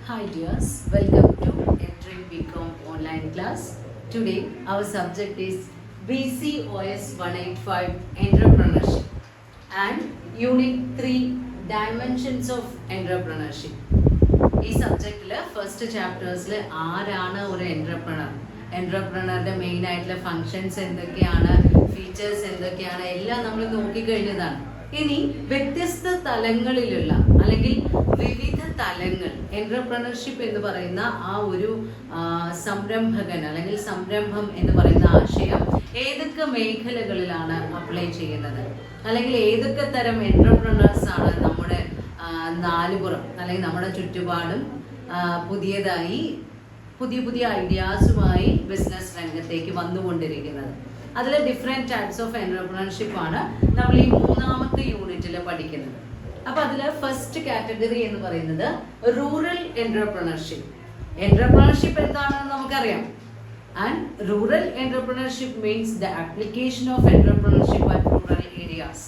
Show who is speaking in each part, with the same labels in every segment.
Speaker 1: Hi dears, welcome to Entering BCom online class. Today our subject is BCOS 185 Entrepreneurship and Unit 3 Dimensions of Entrepreneurship. ഈ സബ്ജക്റ്റിൽ first ചാപ്റ്റേഴ്സിൽ ആരാണ് ഒരു എൻ്റർപ്രണറുടെ main ആയിട്ടുള്ള functions എന്തൊക്കെയാണ്, features എന്തൊക്കെയാണ് എല്ലാം നമ്മൾ നോക്കിക്കഴിഞ്ഞതാണ്. ഇനി വ്യത്യസ്ത തലങ്ങളിലുള്ള അല്ലെങ്കിൽ വിവിധ തലങ്ങൾ എൻ്റർപ്രണർഷിപ്പ് എന്ന് പറയുന്ന ആ ഒരു സംരംഭകൻ അല്ലെങ്കിൽ സംരംഭം എന്ന് പറയുന്ന ആശയം ഏതൊക്കെ മേഖലകളിലാണ് അപ്ലൈ ചെയ്യുന്നത്, അല്ലെങ്കിൽ ഏതൊക്കെ തരം എൻ്റർപ്രണേഴ്സ് ആണ് നമ്മുടെ നാലുപുറം അല്ലെങ്കിൽ നമ്മുടെ ചുറ്റുപാടും പുതിയതായി പുതിയ ഐഡിയാസുമായി ബിസിനസ് രംഗത്തേക്ക് വന്നുകൊണ്ടിരിക്കുന്നത്. അതിൽ ഡിഫറെൻറ്റ് ടൈപ്സ് ഓഫ് എൻ്റർപ്രണർഷിപ്പ് ആണ് നമ്മൾ ഈ മൂന്നാമത്തെ യൂണിറ്റിൽ പഠിക്കുന്നത്. അപ്പോൾ അതിൽ ഫസ്റ്റ് കാറ്റഗറി എന്ന് പറയുന്നത് റൂറൽ എൻ്റർപ്രണർഷിപ്പ്. എൻ്റർപ്രണർഷിപ്പ് എന്താണെന്ന് നമുക്കറിയാം. And rural entrepreneurship means the application of entrepreneurship at rural areas.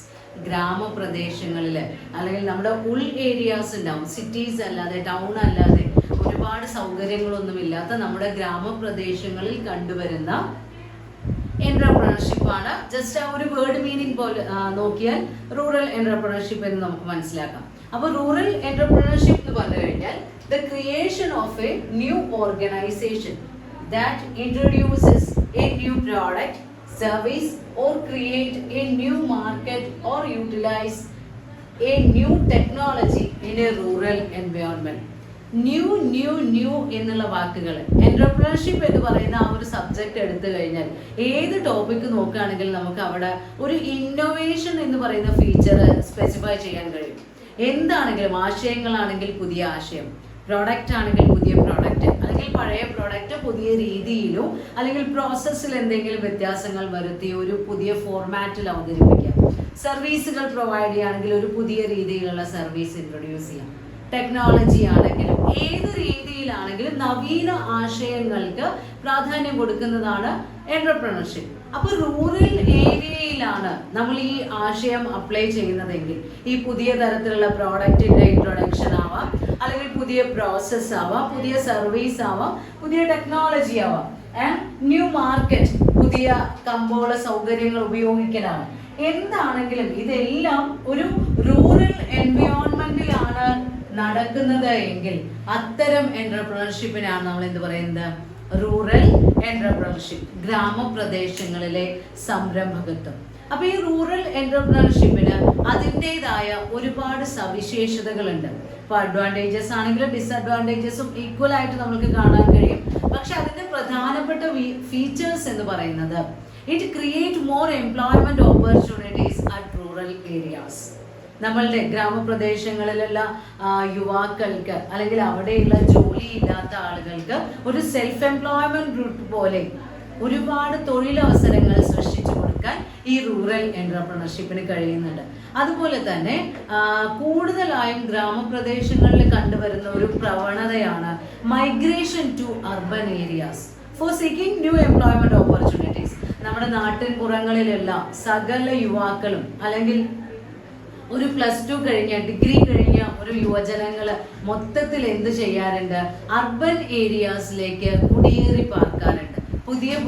Speaker 1: ഗ്രാമപ്രദേശങ്ങളിൽ അല്ലെങ്കിൽ നമ്മുടെ ഉൾ ഏരിയാസ് ഉണ്ടാവും, സിറ്റീസ് അല്ലാതെ ടൗൺ അല്ലാതെ ഒരുപാട് സൗകര്യങ്ങളൊന്നുമില്ലാത്ത നമ്മുടെ ഗ്രാമപ്രദേശങ്ങളിൽ കണ്ടുവരുന്ന എൻ്റർപ്രണർഷിപ്പ് ആണ്. ജസ്റ്റ് ആ ഒരു വേർഡ് മീനിങ് പോലെ നോക്കിയാൽ റൂറൽ എൻ്റർപ്രണർഷിപ്പ് എന്ന് നമുക്ക് മനസ്സിലാക്കാം. അപ്പോൾ റൂറൽ എൻ്റർപ്രണർഷിപ്പ് എന്ന് പറഞ്ഞു കഴിഞ്ഞാൽ the creation of A new organisation that introduces A new product, service or create a new market or utilize a new technology in a rural environment. New എന്നുള്ള വാക്കുകൾ entrepreneurship എന്ന് പറയുന്ന ആ ഒരു സബ്ജക്റ്റ് എടുത്തു കഴിഞ്ഞാൽ ഏത് ടോപ്പിക്ക് നോക്കുകയാണെങ്കിൽ നമുക്ക് അവിടെ ഒരു ഇന്നോവേഷൻ എന്ന് പറയുന്ന ഫീച്ചർ സ്പെസിഫൈ ചെയ്യാൻ കഴിയും. എന്താണെങ്കിലും ആശയങ്ങളാണെങ്കിൽ പുതിയ ആശയം, പ്രോഡക്റ്റ് ആണെങ്കിൽ പുതിയ പ്രോഡക്റ്റ്, അല്ലെങ്കിൽ പഴയ പ്രോഡക്റ്റ് പുതിയ രീതിയിലോ അല്ലെങ്കിൽ പ്രോസസ്സിൽ എന്തെങ്കിലും വ്യത്യാസങ്ങൾ വരുത്തി ഒരു പുതിയ ഫോർമാറ്റിൽ അവതരിപ്പിക്കാം. സർവീസുകൾ പ്രൊവൈഡ് ചെയ്യുകയാണെങ്കിൽ ഒരു പുതിയ രീതിയിലുള്ള സർവീസ് ഇൻട്രൊഡ്യൂസ് ചെയ്യാം. ടെക്നോളജി ആണെങ്കിലും ഏത് രീതിയിലാണെങ്കിലും നവീന ആശയങ്ങൾക്ക് പ്രാധാന്യം കൊടുക്കുന്നതാണ് എൻ്റർപ്രണർഷിപ്പ്. അപ്പോൾ റൂറൽ ഏരിയയിലാണ് നമ്മൾ ഈ ആശയം അപ്ലൈ ചെയ്യുന്നതെങ്കിൽ ഈ പുതിയ തരത്തിലുള്ള പ്രോഡക്റ്റിൻ്റെ ഇൻട്രൊഡക്ഷൻ ആവാം, അല്ലെങ്കിൽ പുതിയ പ്രോസസ്സ് ആവാം, പുതിയ സർവീസ് ആവാം, പുതിയ ടെക്നോളജി ആവാം, ആൻഡ് ന്യൂ മാർക്കറ്റ്, പുതിയ കമ്പോള സൗകര്യങ്ങൾ ഉപയോഗിക്കലാണ്. എന്താണെങ്കിലും ഇതെല്ലാം ഒരു റൂറൽ എൻവയോൺമെന്റിലാണ് നടക്കുന്നത് എങ്കിൽ അത്തരം എൻ്റർപ്രണർഷിപ്പിനാണ് നമ്മൾ എന്ത് പറയുന്നത്, റൂറൽ എൻ്റർപ്രണർഷിപ്പ്, ഗ്രാമപ്രദേശങ്ങളിലെ സംരംഭകത്വം. അപ്പോൾ ഈ റൂറൽ എൻ്റർപ്രണർഷിപ്പിന് അതിൻ്റെതായ ഒരുപാട് സവിശേഷതകളുണ്ട്. ഇപ്പോൾ അഡ്വാൻറ്റേജസ് ആണെങ്കിലും ഡിസഡ്വാൻറ്റേജസും ഈക്വൽ ആയിട്ട് നമുക്ക് കാണാൻ കഴിയും. പക്ഷെ അതിൻ്റെ പ്രധാനപ്പെട്ട ഫീച്ചേഴ്സ് എന്ന് പറയുന്നത് it create more employment opportunities at rural areas. നമ്മളുടെ ഗ്രാമപ്രദേശങ്ങളിലുള്ള യുവാക്കൾക്ക് അല്ലെങ്കിൽ അവിടെയുള്ള ജോലിയില്ലാത്ത ആളുകൾക്ക് ഒരു സെൽഫ് എംപ്ലോയ്മെന്റ് റൂട്ട് പോലെ ഒരുപാട് തൊഴിലവസരങ്ങൾ സൃഷ്ടിച്ചു കൊടുക്കാൻ ഈ റൂറൽ എൻ്റർപ്രണർഷിപ്പിന് കഴിയുന്നുണ്ട്. അതുപോലെ തന്നെ കൂടുതലായും ഗ്രാമപ്രദേശങ്ങളിൽ കണ്ടുവരുന്ന ഒരു പ്രവണതയാണ് migration to urban areas for seeking new employment opportunities. നമ്മുടെ നാട്ടിൻപുറങ്ങളിലുള്ള സകല യുവാക്കളും അല്ലെങ്കിൽ ഒരു +2 കഴിഞ്ഞ ഡിഗ്രി കഴിഞ്ഞ ഒരു യുവജനങ്ങൾ മൊത്തത്തിൽ എന്ത് ചെയ്യാറുണ്ട്, അർബൻ ഏരിയാസിലേക്ക് കുടിയേറി പാർക്കാറുണ്ട്.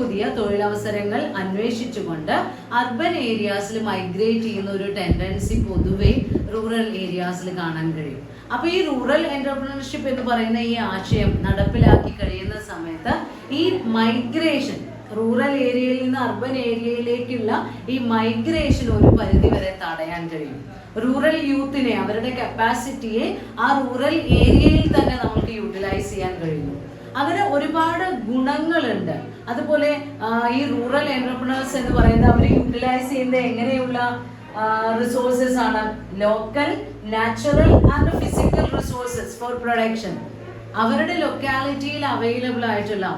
Speaker 1: പുതിയ തൊഴിലവസരങ്ങൾ അന്വേഷിച്ചുകൊണ്ട് അർബൻ ഏരിയാസിൽ മൈഗ്രേറ്റ് ചെയ്യുന്ന ഒരു ടെൻഡൻസി പൊതുവെ റൂറൽ ഏരിയാസിൽ കാണാൻ കഴിയും. അപ്പോൾ ഈ റൂറൽ എൻ്റർപ്രണർഷിപ്പ് എന്ന് പറയുന്ന ഈ ആശയം നടപ്പിലാക്കി കഴിയുന്ന സമയത്ത് ഈ മൈഗ്രേഷൻ, റൂറൽ ഏരിയയിൽ നിന്ന് അർബൻ ഏരിയയിലേക്കുള്ള ഈ മൈഗ്രേഷൻ ഒരു പരിധി വരെ തടയാൻ കഴിയും. റൂറൽ യൂത്തിനെ, അവരുടെ കപ്പാസിറ്റിയെ ആ റൂറൽ ഏരിയയിൽ തന്നെ നമുക്ക് യൂട്ടിലൈസ് ചെയ്യാൻ കഴിയുന്നു. അങ്ങനെ ഒരുപാട് ഗുണങ്ങളുണ്ട്. അതുപോലെ ഈ റൂറൽ എൻ്റർപ്രണേഴ്സ് എന്ന് പറയുന്നത് അവർ യൂട്ടിലൈസ് ചെയ്യുന്നത് എങ്ങനെയുള്ള റിസോഴ്സസ് ആണ്, local, natural and physical resources for production. അവരുടെ ലൊക്കാലിറ്റിയിൽ അവൈലബിൾ ആയിട്ടുള്ള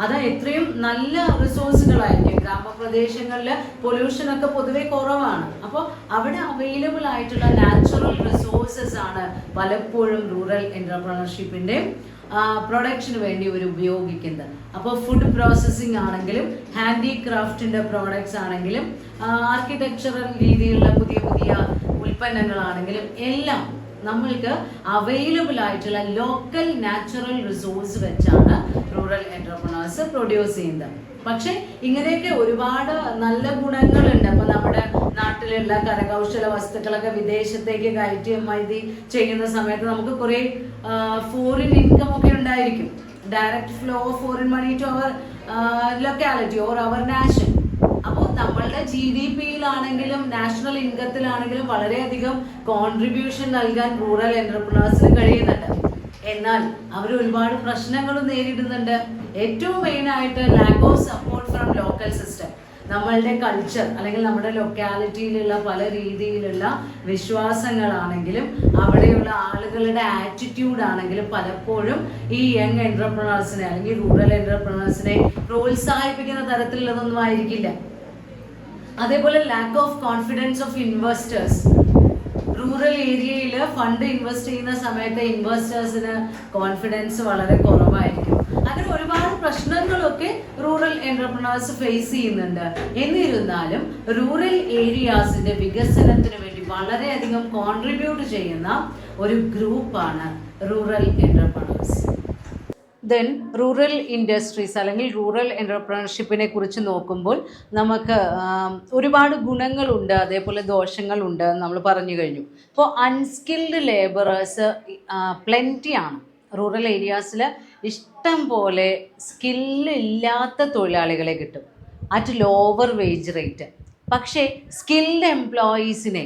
Speaker 1: അത് എത്രയും നല്ല റിസോഴ്സുകളായിരിക്കും. ഗ്രാമപ്രദേശങ്ങളിൽ പൊല്യൂഷനൊക്കെ പൊതുവെ കുറവാണ്. അപ്പോൾ അവിടെ അവൈലബിൾ ആയിട്ടുള്ള നാച്ചുറൽ റിസോഴ്സസ് ആണ് പലപ്പോഴും റൂറൽ എൻ്റർപ്രണർഷിപ്പിൻ്റെ പ്രൊഡക്ഷന് വേണ്ടി അവർ ഉപയോഗിക്കുന്നത്. അപ്പോൾ ഫുഡ് പ്രോസസ്സിംഗ് ആണെങ്കിലും ഹാൻഡിക്രാഫ്റ്റിൻ്റെ പ്രോഡക്ട്സ് ആണെങ്കിലും ആർക്കിടെക്ചറൽ രീതിയിലുള്ള പുതിയ ഉൽപ്പന്നങ്ങളാണെങ്കിലും എല്ലാം നമ്മൾക്ക് അവൈലബിൾ ആയിട്ടുള്ള ലോക്കൽ നാച്ചുറൽ റിസോഴ്സ് വെച്ചാണ് റൂറൽ എന്റർപ്രണേഴ്സ് പ്രൊഡ്യൂസ് ചെയ്യുന്നത്. പക്ഷെ ഇങ്ങനെയൊക്കെ ഒരുപാട് നല്ല ഗുണങ്ങളുണ്ട്. അപ്പൊ നമ്മുടെ നാട്ടിലുള്ള കരകൗശല വസ്തുക്കളൊക്കെ വിദേശത്തേക്ക് കയറ്റുമതി ചെയ്യുന്ന സമയത്ത് നമുക്ക് കുറെ ഫോറിൻ ഇൻകം ഒക്കെ ഉണ്ടായിരിക്കും. Direct flow of foreign money to our locality or our nation. അപ്പോൾ നമ്മളുടെ GDP-യിലാണെങ്കിലും നാഷണൽ ഇൻകത്തിലാണെങ്കിലും വളരെയധികം കോൺട്രിബ്യൂഷൻ നൽകാൻ റൂറൽ എന്റർപ്രണേഴ്സിന് കഴിയുന്നുണ്ട്. എന്നാൽ അവർ ഒരുപാട് പ്രശ്നങ്ങളും നേരിടുന്നുണ്ട്. ഏറ്റവും മെയിൻ ആയിട്ട് lack of support from local system. നമ്മളുടെ കൾച്ചർ അല്ലെങ്കിൽ നമ്മുടെ ലൊക്കാലിറ്റിയിലുള്ള പല രീതിയിലുള്ള വിശ്വാസങ്ങളാണെങ്കിലും അവിടെയുള്ള ആളുകളുടെ ആറ്റിറ്റ്യൂഡ് ആണെങ്കിലും പലപ്പോഴും ഈ യങ് എന്റർപ്രണേഴ്സിനെ അല്ലെങ്കിൽ റൂറൽ എന്റർപ്രണേഴ്സിനെ പ്രോത്സാഹിപ്പിക്കുന്ന തരത്തിലുള്ളതൊന്നും ആയിരിക്കില്ല. അതേപോലെ lack of confidence of investors. Rural ഏരിയയിൽ ഫണ്ട് ഇൻവെസ്റ്റ് ചെയ്യുന്ന സമയത്ത് ഇൻവെസ്റ്റേഴ്സിന് കോൺഫിഡൻസ് വളരെ കുറവായിരിക്കും. അങ്ങനെ ഒരുപാട് പ്രശ്നങ്ങളൊക്കെ റൂറൽ എന്റർപ്രണേഴ്സ് ഫേസ് ചെയ്യുന്നുണ്ട്. എന്നിരുന്നാലും റൂറൽ ഏരിയാസിന്റെ വികസനത്തിന് വേണ്ടി വളരെയധികം കോൺട്രിബ്യൂട്ട് ചെയ്യുന്ന ഒരു ഗ്രൂപ്പാണ് rural entrepreneurs. Then rural industries അല്ലെങ്കിൽ റൂറൽ എന്റർപ്രണർഷിപ്പിനെ കുറിച്ച് നോക്കുമ്പോൾ നമുക്ക് ഒരുപാട് ഗുണങ്ങളുണ്ട്, അതേപോലെ ദോഷങ്ങളുണ്ട് നമ്മൾ പറഞ്ഞു കഴിഞ്ഞു. ഇപ്പോൾ അൺസ്കിൽഡ് ലേബറേഴ്സ് പ്ലെൻറ്റിയാണ്. റൂറൽ ഏരിയാസിൽ ഇഷ്ടം പോലെ സ്കില്ലില്ലാത്ത തൊഴിലാളികളെ കിട്ടും അറ്റ് ലോവർ വേജ് റേറ്റ്. പക്ഷേ സ്കിൽഡ് എംപ്ലോയീസിനെ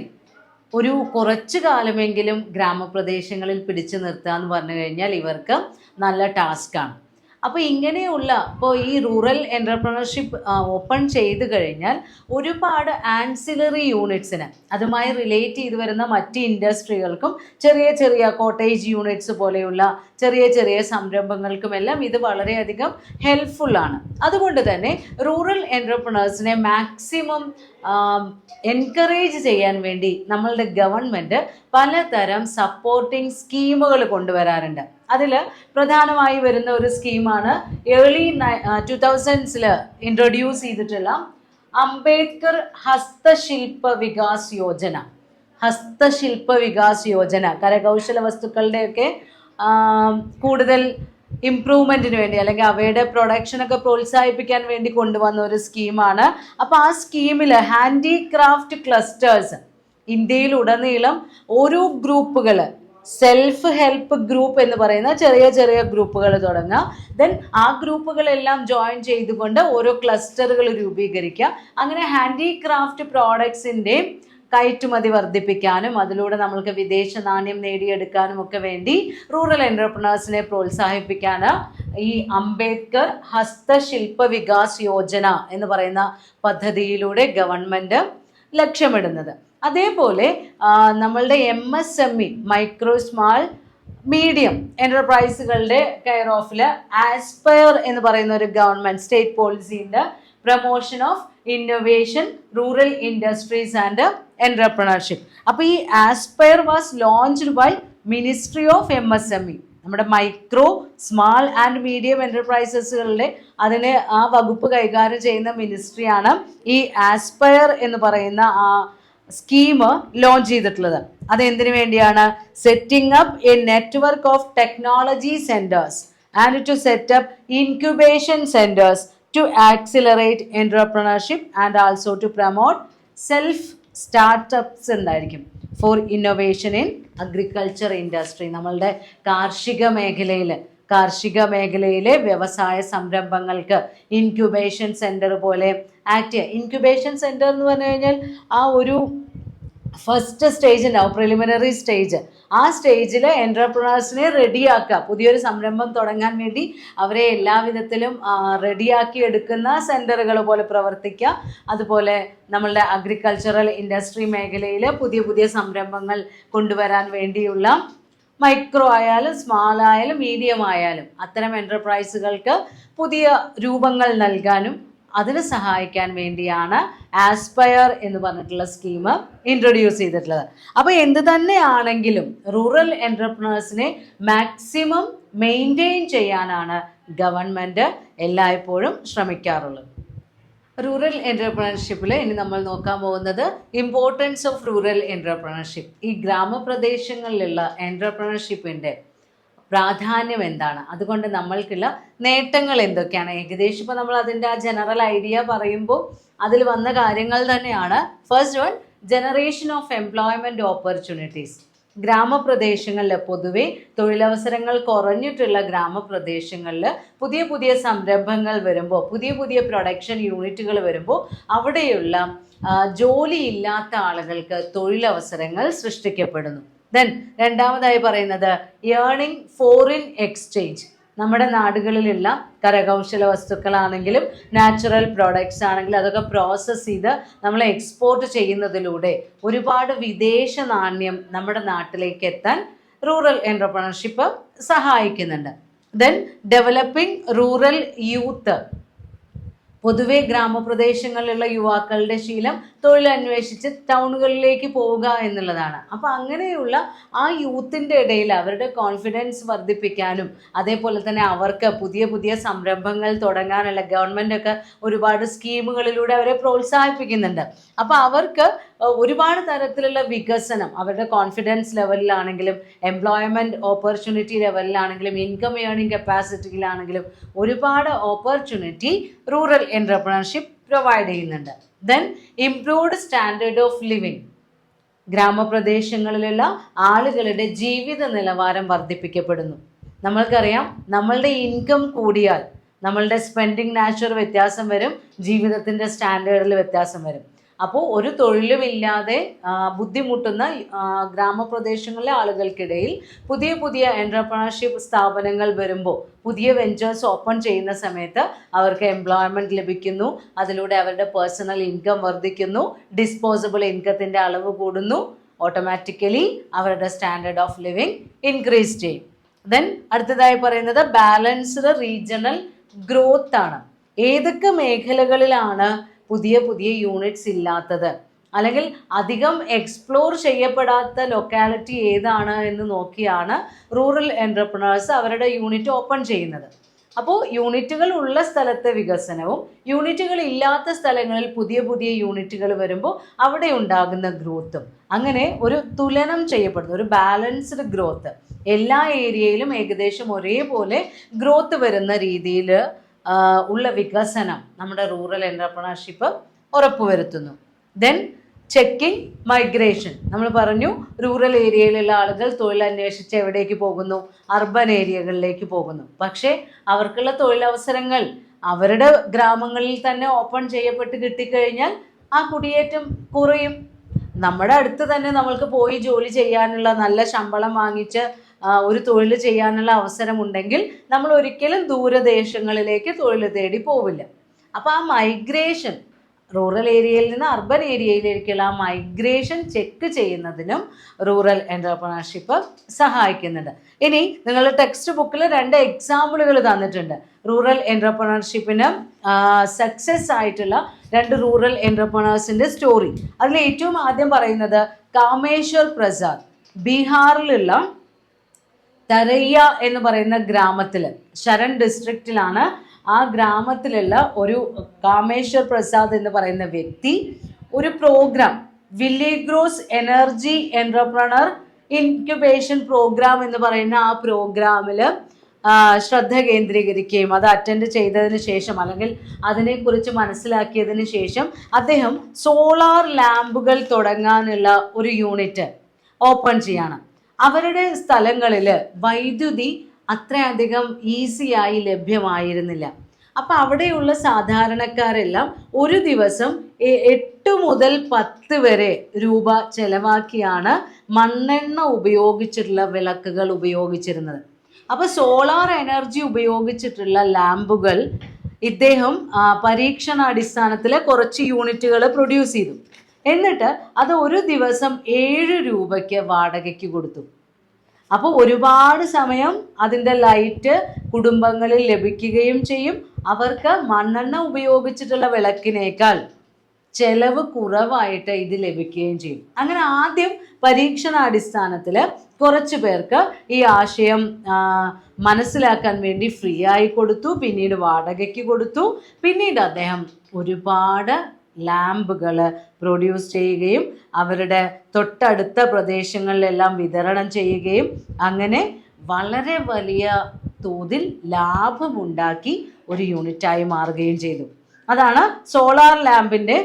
Speaker 1: ഒരു കുറച്ചു കാലമെങ്കിലും ഗ്രാമപ്രദേശങ്ങളിൽ പിടിച്ചു നിർത്തുക എന്ന് പറഞ്ഞു കഴിഞ്ഞാൽ ഇവർക്ക് നല്ല ടാസ്ക്കാണ്. അപ്പോൾ ഇങ്ങനെയുള്ള ഇപ്പോൾ ഈ റൂറൽ എന്റർപ്രണർഷിപ്പ് ഓപ്പൺ ചെയ്ത് കഴിഞ്ഞാൽ ഒരുപാട് ആൻസിലറി യൂണിറ്റ്സിന് അതുമായി റിലേറ്റ് ചെയ്ത് വരുന്ന മറ്റ് ഇൻഡസ്ട്രികൾക്കും ചെറിയ ചെറിയ കോട്ടേജ് യൂണിറ്റ്സ് പോലെയുള്ള ചെറിയ ചെറിയ സംരംഭങ്ങൾക്കുമെല്ലാം ഇത് വളരെയധികം ഹെൽപ്ഫുള്ളാണ്. അതുകൊണ്ട് തന്നെ റൂറൽ എന്റർപ്രണേഴ്സിനെ മാക്സിമം എൻകറേജ് ചെയ്യാൻ വേണ്ടി നമ്മളുടെ ഗവൺമെൻറ് പലതരം സപ്പോർട്ടിംഗ് സ്കീമുകൾ കൊണ്ടുവരാറുണ്ട്. അതിൽ പ്രധാനമായി വരുന്ന ഒരു സ്കീമാണ് ഏർലി 2000s ഇൻട്രൊഡ്യൂസ് ചെയ്തിട്ടുള്ള അംബേദ്കർ ഹസ്തശില്പ വികാസ് യോജന. ഹസ്തശില്പ വികാസ് യോജന കരകൗശല വസ്തുക്കളുടെയൊക്കെ കൂടുതൽ ഇംപ്രൂവ്മെൻറ്റിന് വേണ്ടി അല്ലെങ്കിൽ അവയുടെ പ്രൊഡക്ഷനൊക്കെ പ്രോത്സാഹിപ്പിക്കാൻ വേണ്ടി കൊണ്ടുവന്ന ഒരു സ്കീമാണ്. അപ്പോൾ ആ സ്കീമിൽ ഹാൻഡിക്രാഫ്റ്റ് ക്ലസ്റ്റേഴ്സ് ഇന്ത്യയിലുടനീളം ഓരോ ഗ്രൂപ്പുകൾ, സെൽഫ് ഹെൽപ്പ് ഗ്രൂപ്പ് എന്ന് പറയുന്ന ചെറിയ ചെറിയ ഗ്രൂപ്പുകൾ തുടങ്ങുക. ദെൻ ആ ഗ്രൂപ്പുകളെല്ലാം ജോയിൻ ചെയ്തുകൊണ്ട് ഓരോ ക്ലസ്റ്ററുകൾ രൂപീകരിക്കുക. അങ്ങനെ ഹാൻഡിക്രാഫ്റ്റ് പ്രോഡക്ട്സിൻ്റെ കയറ്റുമതി വർദ്ധിപ്പിക്കാനും അതിലൂടെ നമ്മൾക്ക് വിദേശ നാണ്യം നേടിയെടുക്കാനും ഒക്കെ വേണ്ടി റൂറൽ എന്റർപ്രണേഴ്സിനെ പ്രോത്സാഹിപ്പിക്കാൻ ഈ അംബേദ്കർ ഹസ്തശില്പ വികാസ് യോജന എന്ന് പറയുന്ന പദ്ധതിയിലൂടെ ഗവൺമെൻറ് ലക്ഷ്യമിടുന്നത്. അതേപോലെ നമ്മളുടെ MSME മൈക്രോ സ്മാൾ മീഡിയം എൻ്റർപ്രൈസുകളുടെ കെയർ ഓഫിൽ ആസ്പയർ എന്ന് പറയുന്ന ഒരു ഗവൺമെൻറ് സ്റ്റേറ്റ് പോളിസിൻ്റെ promotion of innovation rural industries and entrepreneurship. അപ്പോൾ ഈ aspire was launched by ministry of MSME. നമ്മുടെ മൈക്രോ സ്മാൾ ആൻഡ് മീഡിയം എൻ്റർപ്രൈസസുകളുടെ അതിന് ആ വകുപ്പ് കൈകാര്യം ചെയ്യുന്ന മിനിസ്ട്രിയാണ് ഈ ആസ്പയർ എന്ന് പറയുന്ന ആ സ്കീം ലോഞ്ച് ചെയ്തിട്ടുള്ളത്. അതെന്തിനു വേണ്ടിയാണ്? Setting up a network of technology centres and to set up incubation centres to accelerate entrepreneurship and also to promote self startups ഉണ്ടായിരിക്കും for innovation in agriculture industry. നമ്മളുടെ കാർഷിക മേഖലയിലെ വ്യവസായ സംരംഭങ്ങൾക്ക് ഇൻക്യുബേഷൻ സെൻറ്റർ പോലെ ആക്ട് ചെയ്യുക. ഇൻക്യുബേഷൻ സെൻറ്റർ എന്ന് പറഞ്ഞു കഴിഞ്ഞാൽ ആ ഒരു ഫസ്റ്റ് സ്റ്റേജ് ഉണ്ടാവും, പ്രിലിമിനറി സ്റ്റേജ്. ആ സ്റ്റേജിൽ എൻ്റർപ്രണേഴ്സിനെ റെഡിയാക്കുക, പുതിയൊരു സംരംഭം തുടങ്ങാൻ വേണ്ടി അവരെ എല്ലാവിധത്തിലും റെഡിയാക്കി എടുക്കുന്ന സെൻറ്ററുകൾ പോലെ പ്രവർത്തിക്കുക. അതുപോലെ നമ്മളുടെ അഗ്രികൾച്ചറൽ ഇൻഡസ്ട്രി മേഖലയിൽ പുതിയ പുതിയ സംരംഭങ്ങൾ കൊണ്ടുവരാൻ വേണ്ടിയുള്ള മൈക്രോ ആയാലും സ്മാൾ ആയാലും മീഡിയം ആയാലും അത്തരം എൻ്റർപ്രൈസുകൾക്ക് പുതിയ രൂപങ്ങൾ നൽകാനും അതിന് സഹായിക്കാൻ വേണ്ടിയാണ് ആസ്പയർ എന്ന് പറഞ്ഞിട്ടുള്ള സ്കീം ഇൻട്രൊഡ്യൂസ് ചെയ്തിട്ടുള്ളത്. അപ്പോൾ എന്ത് തന്നെയാണെങ്കിലും റൂറൽ എൻ്റർപ്രണേഴ്സിനെ മാക്സിമം മെയിൻറ്റെയിൻ ചെയ്യാനാണ് ഗവൺമെൻറ് എല്ലായ്പ്പോഴും ശ്രമിക്കാറുള്ളത്. റൂറൽ എൻ്റർപ്രണർഷിപ്പിൽ ഇനി നമ്മൾ നോക്കാൻ പോകുന്നത് ഇമ്പോർട്ടൻസ് ഓഫ് റൂറൽ എൻ്റർപ്രണർഷിപ്പ്. ഈ ഗ്രാമപ്രദേശങ്ങളിലുള്ള എൻ്റർപ്രണർഷിപ്പിൻ്റെ പ്രാധാന്യം എന്താണ്, അതുകൊണ്ട് നമ്മൾക്കുള്ള നേട്ടങ്ങൾ എന്തൊക്കെയാണ്. ഏകദേശം ഇപ്പോൾ നമ്മൾ അതിൻ്റെ ആ ജനറൽ ഐഡിയ പറയുമ്പോൾ അതിൽ വന്ന കാര്യങ്ങൾ തന്നെയാണ്. First one, generation of employment opportunities. ഗ്രാമപ്രദേശങ്ങളിൽ പൊതുവെ തൊഴിലവസരങ്ങൾ കുറഞ്ഞിട്ടുള്ള ഗ്രാമപ്രദേശങ്ങളിൽ പുതിയ പുതിയ സംരംഭങ്ങൾ വരുമ്പോൾ, പുതിയ പുതിയ പ്രൊഡക്ഷൻ യൂണിറ്റുകൾ വരുമ്പോൾ അവിടെയുള്ള ജോലിയില്ലാത്ത ആളുകൾക്ക് തൊഴിലവസരങ്ങൾ സൃഷ്ടിക്കപ്പെടുന്നു. ദെൻ രണ്ടാമതായി പറയുന്നത് ഏർണിംഗ് ഫോറിൻ എക്സ്ചേഞ്ച്. നമ്മുടെ നാടുകളിലുള്ള കരകൗശല വസ്തുക്കളാണെങ്കിലും നാച്ചുറൽ പ്രോഡക്ട്സ് ആണെങ്കിലും അതൊക്കെ പ്രോസസ്സ് ചെയ്ത് നമ്മൾ എക്സ്പോർട്ട് ചെയ്യുന്നതിലൂടെ ഒരുപാട് വിദേശ നാണ്യം നമ്മുടെ നാട്ടിലേക്ക് എത്താൻ റൂറൽ എൻ്റർപ്രണർഷിപ്പ് സഹായിക്കുന്നുണ്ട്. Then developing rural youth. പൊതുവെ ഗ്രാമപ്രദേശങ്ങളിലുള്ള യുവാക്കളുടെ ശീലം തൊഴിലന്വേഷിച്ച് ടൗണുകളിലേക്ക് പോവുക എന്നുള്ളതാണ്. അപ്പോൾ അങ്ങനെയുള്ള ആ യൂത്തിൻ്റെ ഇടയിൽ അവരുടെ കോൺഫിഡൻസ് വർദ്ധിപ്പിക്കാനും അതേപോലെ തന്നെ അവർക്ക് പുതിയ പുതിയ സംരംഭങ്ങൾ തുടങ്ങാനുള്ള ഗവൺമെൻറ്റൊക്കെ ഒരുപാട് സ്കീമുകളിലൂടെ അവരെ പ്രോത്സാഹിപ്പിക്കുന്നുണ്ട്. അപ്പോൾ അവർക്ക് ഒരുപാട് തരത്തിലുള്ള വികസനം അവരുടെ കോൺഫിഡൻസ് ലെവലിലാണെങ്കിലും എംപ്ലോയ്മെൻറ്റ് ഓപ്പർച്യൂണിറ്റി ലെവലിലാണെങ്കിലും ഇൻകം ഏർണിംഗ് കപ്പാസിറ്റിയിലാണെങ്കിലും ഒരുപാട് ഓപ്പർച്യൂണിറ്റി റൂറൽ എൻ്റർപ്രണർഷിപ്പ് പ്രൊവൈഡ് ചെയ്യുന്നുണ്ട്. Then improved standard of living. ഗ്രാമപ്രദേശങ്ങളിലുള്ള ആളുകളുടെ ജീവിത നിലവാരം വർദ്ധിപ്പിക്കപ്പെടുന്നു. നമ്മൾക്കറിയാം, നമ്മളുടെ ഇൻകം കൂടിയാൽ നമ്മളുടെ സ്പെൻഡിങ് നാച്ചർ വ്യത്യാസം വരും, ജീവിതത്തിൻ്റെ സ്റ്റാൻഡേർഡിൽ വ്യത്യാസം വരും. അപ്പോൾ ഒരു തൊഴിലുമില്ലാതെ ബുദ്ധിമുട്ടുന്ന ഗ്രാമപ്രദേശങ്ങളിലെ ആളുകൾക്കിടയിൽ പുതിയ പുതിയ എൻ്റർപ്രണർഷിപ്പ് സ്ഥാപനങ്ങൾ വരുമ്പോൾ, പുതിയ വെഞ്ചേഴ്സ് ഓപ്പൺ ചെയ്യുന്ന സമയത്ത് അവർക്ക് എംപ്ലോയ്മെൻറ്റ് ലഭിക്കുന്നു. അതിലൂടെ അവരുടെ പേഴ്സണൽ ഇൻകം വർദ്ധിക്കുന്നു, ഡിസ്പോസിബിൾ ഇൻകത്തിൻ്റെ അളവ് കൂടുന്നു. ഓട്ടോമാറ്റിക്കലി അവരുടെ സ്റ്റാൻഡേർഡ് ഓഫ് ലിവിങ് ഇൻക്രീസ് ചെയ്യും. ദെൻ അടുത്തതായി പറയുന്നത് ബാലൻസ്ഡ് റീജിയണൽ ഗ്രോത്ത് ആണ്. ഏതൊക്കെ മേഖലകളിലാണ് പുതിയ പുതിയ യൂണിറ്റ്സ് ഇല്ലാത്തത്, അല്ലെങ്കിൽ അധികം എക്സ്പ്ലോർ ചെയ്യപ്പെടാത്ത ലൊക്കാലിറ്റി ഏതാണ് എന്ന് നോക്കിയാണ് റൂറൽ എൻ്റർപ്രണേഴ്സ് അവരുടെ യൂണിറ്റ് ഓപ്പൺ ചെയ്യുന്നത്. അപ്പോൾ യൂണിറ്റുകൾ ഉള്ള സ്ഥലത്തെ വികസനവും യൂണിറ്റുകൾ ഇല്ലാത്ത സ്ഥലങ്ങളിൽ പുതിയ പുതിയ യൂണിറ്റുകൾ വരുമ്പോൾ അവിടെ ഉണ്ടാകുന്ന ഗ്രോത്തും അങ്ങനെ ഒരു തുലനം ചെയ്യപ്പെടുന്നു, ഒരു ബാലൻസ്ഡ് ഗ്രോത്ത്. എല്ലാ ഏരിയയിലും ഏകദേശം ഒരേപോലെ ഗ്രോത്ത് വരുന്ന രീതിയിൽ ഉള്ള വികസനം നമ്മുടെ റൂറൽ എൻ്റർപ്രണർഷിപ്പ് ഉറപ്പുവരുത്തുന്നു. Then checking migration. നമ്മൾ പറഞ്ഞു, റൂറൽ ഏരിയയിലുള്ള ആളുകൾ തൊഴിലന്വേഷിച്ച് എവിടേക്ക് പോകുന്നു? അർബൻ ഏരിയകളിലേക്ക് പോകുന്നു. പക്ഷേ അവർക്കുള്ള തൊഴിലവസരങ്ങൾ അവരുടെ ഗ്രാമങ്ങളിൽ തന്നെ ഓപ്പൺ ചെയ്യപ്പെട്ട് കിട്ടിക്കഴിഞ്ഞാൽ ആ കുടിയേറ്റം കുറയും. നമ്മുടെ അടുത്ത് തന്നെ നമ്മൾക്ക് പോയി ജോലി ചെയ്യാനുള്ള, നല്ല ശമ്പളം വാങ്ങിച്ച് ഒരു തൊഴിൽ ചെയ്യാനുള്ള അവസരമുണ്ടെങ്കിൽ നമ്മൾ ഒരിക്കലും ദൂരദേശങ്ങളിലേക്ക് തൊഴിൽ തേടി പോവില്ല. അപ്പോൾ ആ മൈഗ്രേഷൻ, റൂറൽ ഏരിയയിൽ നിന്ന് അർബൻ ഏരിയയിലേക്കുള്ള ആ മൈഗ്രേഷൻ ചെക്ക് ചെയ്യുന്നതിനും റൂറൽ എൻ്റർപ്രണർഷിപ്പ് സഹായിക്കുന്നുണ്ട്. ഇനി നിങ്ങളുടെ ടെക്സ്റ്റ് ബുക്കിൽ 2 എക്സാമ്പിളുകൾ തന്നിട്ടുണ്ട്. റൂറൽ എൻ്റർപ്രണർഷിപ്പിന് സക്സസ് ആയിട്ടുള്ള 2 റൂറൽ എൻ്റർപ്രണേഴ്സിൻ്റെ സ്റ്റോറി. അതിൽ ഏറ്റവും ആദ്യം പറയുന്നത് കാമേശ്വർ പ്രസാദ്, ബീഹാറിലുള്ള തരയ്യ എന്ന് പറയുന്ന ഗ്രാമത്തിൽ, ശരൺ ഡിസ്ട്രിക്റ്റിലാണ്. ആ ഗ്രാമത്തിലുള്ള ഒരു കാമേശ്വർ പ്രസാദ് എന്ന് പറയുന്ന വ്യക്തി ഒരു programme, village gross energy entrepreneur incubation programme എന്ന് പറയുന്ന ആ പ്രോഗ്രാമിൽ ശ്രദ്ധ കേന്ദ്രീകരിക്കുകയും അത് അറ്റൻഡ് ചെയ്തതിന് ശേഷം, അല്ലെങ്കിൽ അതിനെക്കുറിച്ച് മനസ്സിലാക്കിയതിന് ശേഷം അദ്ദേഹം സോളാർ ലാമ്പുകൾ തുടങ്ങാനുള്ള ഒരു യൂണിറ്റ് ഓപ്പൺ ചെയ്യാണ്. അവരുടെ സ്ഥലങ്ങളിൽ വൈദ്യുതി അത്രയധികം ഈസിയായി ലഭ്യമായിരുന്നില്ല. അപ്പം അവിടെയുള്ള സാധാരണക്കാരെല്ലാം ഒരു ദിവസം 8 മുതൽ 10 വരെ രൂപ ചെലവാക്കിയാണ് മണ്ണെണ്ണ ഉപയോഗിച്ചിട്ടുള്ള വിളക്കുകൾ ഉപയോഗിച്ചിരുന്നത്. അപ്പോൾ സോളാർ എനർജി ഉപയോഗിച്ചിട്ടുള്ള ലാമ്പുകൾ ഇദ്ദേഹം പരീക്ഷണാടിസ്ഥാനത്തിൽ കുറച്ച് യൂണിറ്റുകൾ പ്രൊഡ്യൂസ് ചെയ്തു. എന്നിട്ട് അത് ഒരു ദിവസം 7 രൂപയ്ക്ക് വാടകയ്ക്ക് കൊടുത്തു. അപ്പോൾ ഒരുപാട് സമയം അതിൻ്റെ ലൈറ്റ് കുടുംബങ്ങളിൽ ലഭിക്കുകയും ചെയ്യും. അവർക്ക് മണ്ണെണ്ണ ഉപയോഗിച്ചിട്ടുള്ള വിളക്കിനേക്കാൾ ചെലവ് കുറവായിട്ട് ഇത് ലഭിക്കുകയും ചെയ്യും. അങ്ങനെ ആദ്യം പരീക്ഷണാടിസ്ഥാനത്തിൽ കുറച്ച് പേർക്ക് ഈ ആശയം മനസ്സിലാക്കാൻ വേണ്ടി ഫ്രീ ആയി കൊടുത്തു, പിന്നീട് വാടകയ്ക്ക് കൊടുത്തു. പിന്നീട് അദ്ദേഹം ഒരുപാട് ലാമ്പുകൾ പ്രൊഡ്യൂസ് ചെയ്യുകയും അവരുടെ തൊട്ടടുത്ത പ്രദേശങ്ങളിലെല്ലാം വിതരണം ചെയ്യുകയും അങ്ങനെ വളരെ വലിയ തോതിൽ ലാഭമുണ്ടാക്കി ഒരു യൂണിറ്റായി മാറുകയും ചെയ്തു. അതാണ് സോളാർ ലാമ്പിൻ്റെ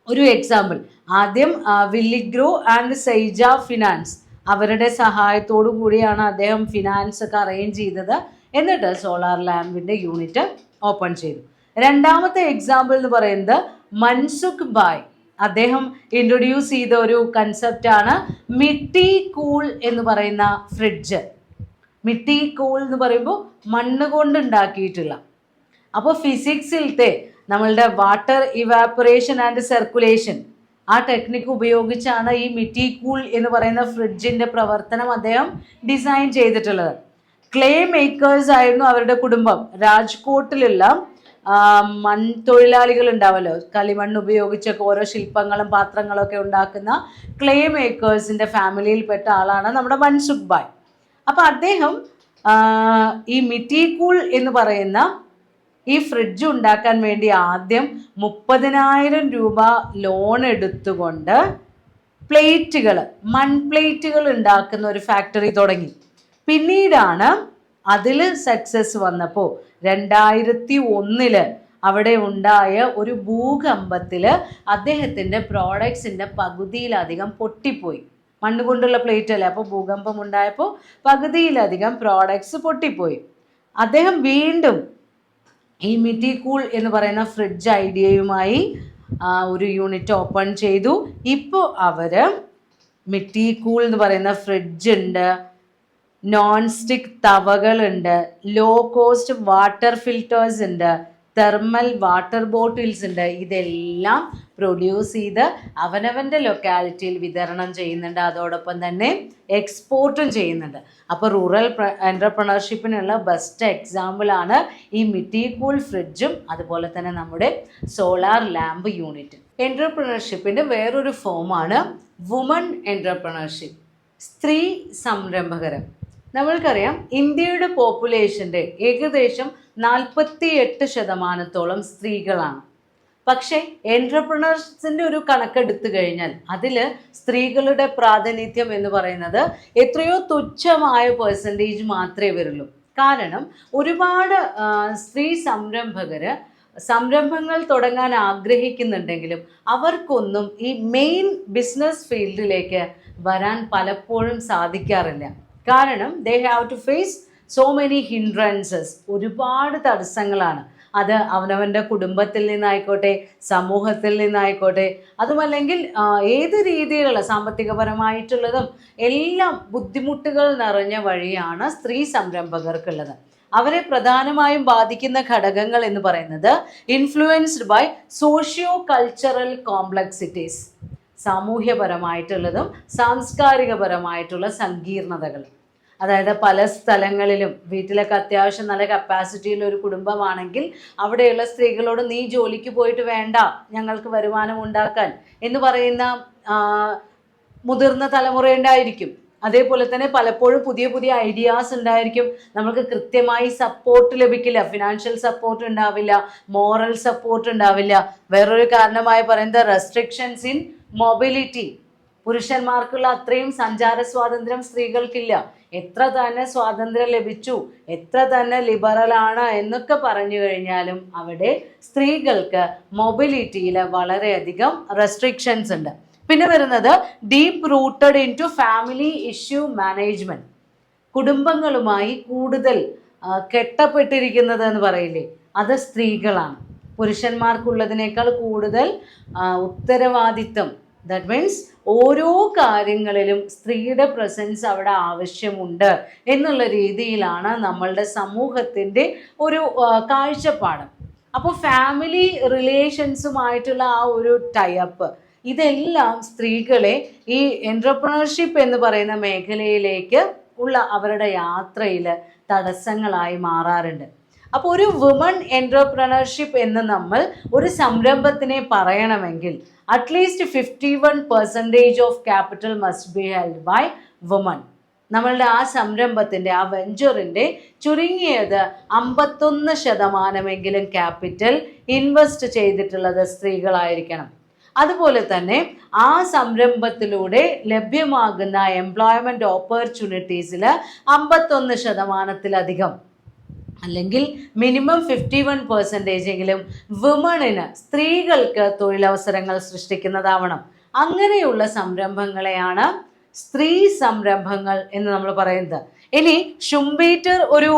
Speaker 1: ഒരു എക്സാമ്പിൾ. ആദ്യം വില്ലിഗ്രോ ആൻഡ് സൈജ ഫിനാൻസ് അവരുടെ സഹായത്തോടു കൂടിയാണ് അദ്ദേഹം ഫിനാൻസ് ഒക്കെ അറേഞ്ച് ചെയ്തത്. എന്നിട്ട് സോളാർ ലാമ്പിൻ്റെ യൂണിറ്റ് ഓപ്പൺ ചെയ്തു. രണ്ടാമത്തെ എക്സാമ്പിൾ എന്ന് പറയുന്നത് മൻസുഖ് ഭായ്. അദ്ദേഹം ഇൻട്രൊഡ്യൂസ് ചെയ്ത ഒരു കൺസെപ്റ്റാണ് മിട്ടി കൂൾ എന്ന് പറയുന്ന ഫ്രിഡ്ജ്. മിട്ടി കൂൾ എന്ന് പറയുമ്പോൾ മണ്ണ് കൊണ്ട് ഉണ്ടാക്കിയിട്ടുള്ള. അപ്പോൾ ഫിസിക്സിലത്തെ നമ്മളുടെ വാട്ടർ ഇവാപ്പറേഷൻ ആൻഡ് സർക്കുലേഷൻ ആ ടെക്നിക്ക് ഉപയോഗിച്ചാണ് ഈ മിട്ടി കൂൾ എന്ന് പറയുന്ന ഫ്രിഡ്ജിൻ്റെ പ്രവർത്തനം അദ്ദേഹം ഡിസൈൻ ചെയ്തിട്ടുള്ളത്. ക്ലേ മേക്കേഴ്സ് ആയിരുന്നു അവരുടെ കുടുംബം. രാജ്കോട്ടിലുള്ള മൺതൊഴിലാളികൾ ഉണ്ടാവല്ലോ, കളിമണ്ണ് ഉപയോഗിച്ചൊക്കെ ഓരോ ശില്പങ്ങളും പാത്രങ്ങളും ഒക്കെ ഉണ്ടാക്കുന്ന ക്ലേ മേക്കേഴ്സിൻ്റെ ഫാമിലിയിൽപ്പെട്ട ആളാണ് നമ്മുടെ മൻസുഖ് ഭായ്. അപ്പോൾ അദ്ദേഹം ഈ മിട്ടി കൂൾ എന്ന് പറയുന്ന ഈ ഫ്രിഡ്ജ് ഉണ്ടാക്കാൻ വേണ്ടി ആദ്യം 30,000 രൂപ ലോൺ എടുത്തുകൊണ്ട് പ്ലേറ്റുകൾ, മൺപ്ലേറ്റുകൾ ഉണ്ടാക്കുന്ന ഒരു ഫാക്ടറി തുടങ്ങി. പിന്നീടാണ് അതിൽ സക്സസ് വന്നപ്പോൾ 2001 അവിടെ ഉണ്ടായ ഒരു ഭൂകമ്പത്തിൽ അദ്ദേഹത്തിൻ്റെ പ്രോഡക്ട്സിൻ്റെ പകുതിയിലധികം പൊട്ടിപ്പോയി. മണ്ണുകൊണ്ടുള്ള പ്ലേറ്റ് അല്ലേ, അപ്പോൾ ഭൂകമ്പം ഉണ്ടായപ്പോൾ പകുതിയിലധികം പ്രോഡക്ട്സ് പൊട്ടിപ്പോയി. അദ്ദേഹം വീണ്ടും ഈ മിട്ടി കൂൾ എന്ന് പറയുന്ന ഫ്രിഡ്ജ് ഐഡിയയുമായി ഒരു യൂണിറ്റ് ഓപ്പൺ ചെയ്തു. ഇപ്പോൾ അവർ മിട്ടി കൂൾ എന്ന് പറയുന്ന ഫ്രിഡ്ജ് ഉണ്ട്, നോൺ സ്റ്റിക്ക് തവകളുണ്ട്, ലോ കോസ്റ്റ് വാട്ടർ ഫിൽറ്റേഴ്സ് ഉണ്ട്, തെർമൽ വാട്ടർ ബോട്ടിൽസ് ഉണ്ട്. ഇതെല്ലാം പ്രൊഡ്യൂസ് ചെയ്ത് അവനവൻ്റെ ലൊക്കാലിറ്റിയിൽ വിതരണം ചെയ്യുന്നുണ്ട്. അതോടൊപ്പം തന്നെ എക്സ്പോർട്ടും ചെയ്യുന്നുണ്ട്. അപ്പോൾ റൂറൽ എൻ്റർപ്രണർഷിപ്പിനുള്ള ബെസ്റ്റ് എക്സാമ്പിളാണ് ഈ മിട്ടി കൂൾ ഫ്രിഡ്ജും അതുപോലെ തന്നെ നമ്മുടെ സോളാർ ലാമ്പ് യൂണിറ്റും. എൻ്റർപ്രണർഷിപ്പിൻ്റെ വേറൊരു ഫോമാണ് വുമൺ എൻ്റർപ്രണർഷിപ്പ്, സ്ത്രീ സംരംഭകരം. നമ്മൾക്കറിയാം ഇന്ത്യയുടെ പോപ്പുലേഷൻ്റെ ഏകദേശം 48% സ്ത്രീകളാണ്. പക്ഷേ എൻ്റർപ്രണേഴ്സിൻ്റെ ഒരു കണക്കെടുത്തു കഴിഞ്ഞാൽ അതിൽ സ്ത്രീകളുടെ പ്രാതിനിധ്യം എന്ന് പറയുന്നത് എത്രയോ തുച്ഛമായ പെർസെൻറ്റേജ് മാത്രമേ വരുള്ളൂ. കാരണം ഒരുപാട് സ്ത്രീ സംരംഭങ്ങൾ തുടങ്ങാൻ ആഗ്രഹിക്കുന്നുണ്ടെങ്കിലും അവർക്കൊന്നും ഈ മെയിൻ ബിസിനസ് ഫീൽഡിലേക്ക് വരാൻ പലപ്പോഴും സാധിക്കാറില്ല. കാരണം they have to face so many hindrances, ഒരുപാട് തടസ്സങ്ങളാണ്. അത് അവനവൻ്റെ കുടുംബത്തിൽ നിന്നായിക്കോട്ടെ, സമൂഹത്തിൽ നിന്നായിക്കോട്ടെ, അതുമല്ലെങ്കിൽ ഏത് രീതിയിലുള്ള സാമ്പത്തികപരമായിട്ടുള്ളതും എല്ലാം ബുദ്ധിമുട്ടുകൾ നിറഞ്ഞ വഴിയാണ് സ്ത്രീ സംരംഭകർക്കുള്ളത്. അവരെ പ്രധാനമായും ബാധിക്കുന്ന ഘടകങ്ങൾ എന്ന് പറയുന്നത് influenced by socio cultural complexities, സാമൂഹ്യപരമായിട്ടുള്ളതും സാംസ്കാരികപരമായിട്ടുള്ള സങ്കീർണതകൾ. അതായത് പല സ്ഥലങ്ങളിലും വീട്ടിലൊക്കെ അത്യാവശ്യം നല്ല കപ്പാസിറ്റിയുള്ള ഒരു കുടുംബമാണെങ്കിൽ അവിടെയുള്ള സ്ത്രീകളോട് നീ ജോലിക്ക് പോയിട്ട് വേണ്ട ഞങ്ങൾക്ക് വരുമാനം ഉണ്ടാക്കാൻ എന്ന് പറയുന്ന മുതിർന്ന തലമുറ ഉണ്ടായിരിക്കും. അതേപോലെ തന്നെ പലപ്പോഴും പുതിയ പുതിയ ഐഡിയാസ് ഉണ്ടായിരിക്കും. നമുക്ക് കൃത്യമായി സപ്പോർട്ട് ലഭിക്കില്ല, ഫിനാൻഷ്യൽ സപ്പോർട്ട് ഉണ്ടാവില്ല, മോറൽ സപ്പോർട്ട് ഉണ്ടാവില്ല. വേറൊരു കാരണമായി പറയുന്നത് റെസ്ട്രിക്ഷൻസ് ഇൻ മൊബിലിറ്റി. പുരുഷന്മാർക്കുള്ള അത്രയും സഞ്ചാര സ്വാതന്ത്ര്യം സ്ത്രീകൾക്കില്ല. എത്ര തന്നെ സ്വാതന്ത്ര്യം ലഭിച്ചു, എത്ര തന്നെ ലിബറലാണ് എന്നൊക്കെ പറഞ്ഞു കഴിഞ്ഞാലും അവിടെ സ്ത്രീകൾക്ക് മൊബിലിറ്റിയിൽ വളരെയധികം റെസ്ട്രിക്ഷൻസ് ഉണ്ട്. പിന്നെ വരുന്നത് deep rooted into family issue management. കുടുംബങ്ങളുമായി കൂടുതൽ കെട്ടപ്പെട്ടിരിക്കുന്നത് എന്ന് പറയില്ലേ, അത് സ്ത്രീകളാണ്. പുരുഷന്മാർക്കുള്ളതിനേക്കാൾ കൂടുതൽ ഉത്തരവാദിത്വം, ദാറ്റ് മീൻസ് ഓരോ കാര്യങ്ങളിലും സ്ത്രീയുടെ പ്രസൻസ് അവിടെ ആവശ്യമുണ്ട് എന്നുള്ള രീതിയിലാണ് നമ്മളുടെ സമൂഹത്തിൻ്റെ ഒരു കാഴ്ചപ്പാട്. അപ്പോൾ ഫാമിലി റിലേഷൻസുമായിട്ടുള്ള ആ ഒരു ടൈപ്പ്, ഇതെല്ലാം സ്ത്രീകളെ ഈ എൻ്റർപ്രണർഷിപ്പ് എന്ന് പറയുന്ന മേഖലയിലേക്ക് ഉള്ള അവരുടെ യാത്രയിൽ തടസ്സങ്ങളായി മാറാറുണ്ട്. അപ്പോൾ ഒരു വുമൺ എൻ്റർപ്രണർഷിപ്പ് എന്ന് നമ്മൾ ഒരു സംരംഭത്തിനെ പറയണമെങ്കിൽ at least 51% of capital must be held by woman. നമ്മളുടെ ആ സംരംഭത്തിൻ്റെ ആ വെഞ്ചറിൻ്റെ ചുരുങ്ങിയത് 51% ക്യാപിറ്റൽ ഇൻവെസ്റ്റ് ചെയ്തിട്ടുള്ളത് സ്ത്രീകളായിരിക്കണം. അതുപോലെ തന്നെ ആ സംരംഭത്തിലൂടെ ലഭ്യമാകുന്ന എംപ്ലോയ്മെൻറ്റ് ഓപ്പർച്യൂണിറ്റീസിൽ 51%-ലധികം അല്ലെങ്കിൽ മിനിമം 51% എങ്കിലും വുമണിന്, സ്ത്രീകൾക്ക് തൊഴിലവസരങ്ങൾ സൃഷ്ടിക്കുന്നതാവണം. അങ്ങനെയുള്ള സംരംഭങ്ങളെയാണ് സ്ത്രീ സംരംഭങ്ങൾ എന്ന് നമ്മൾ പറയുന്നത്. ഇനി ഷുംബേറ്റർ ഒരു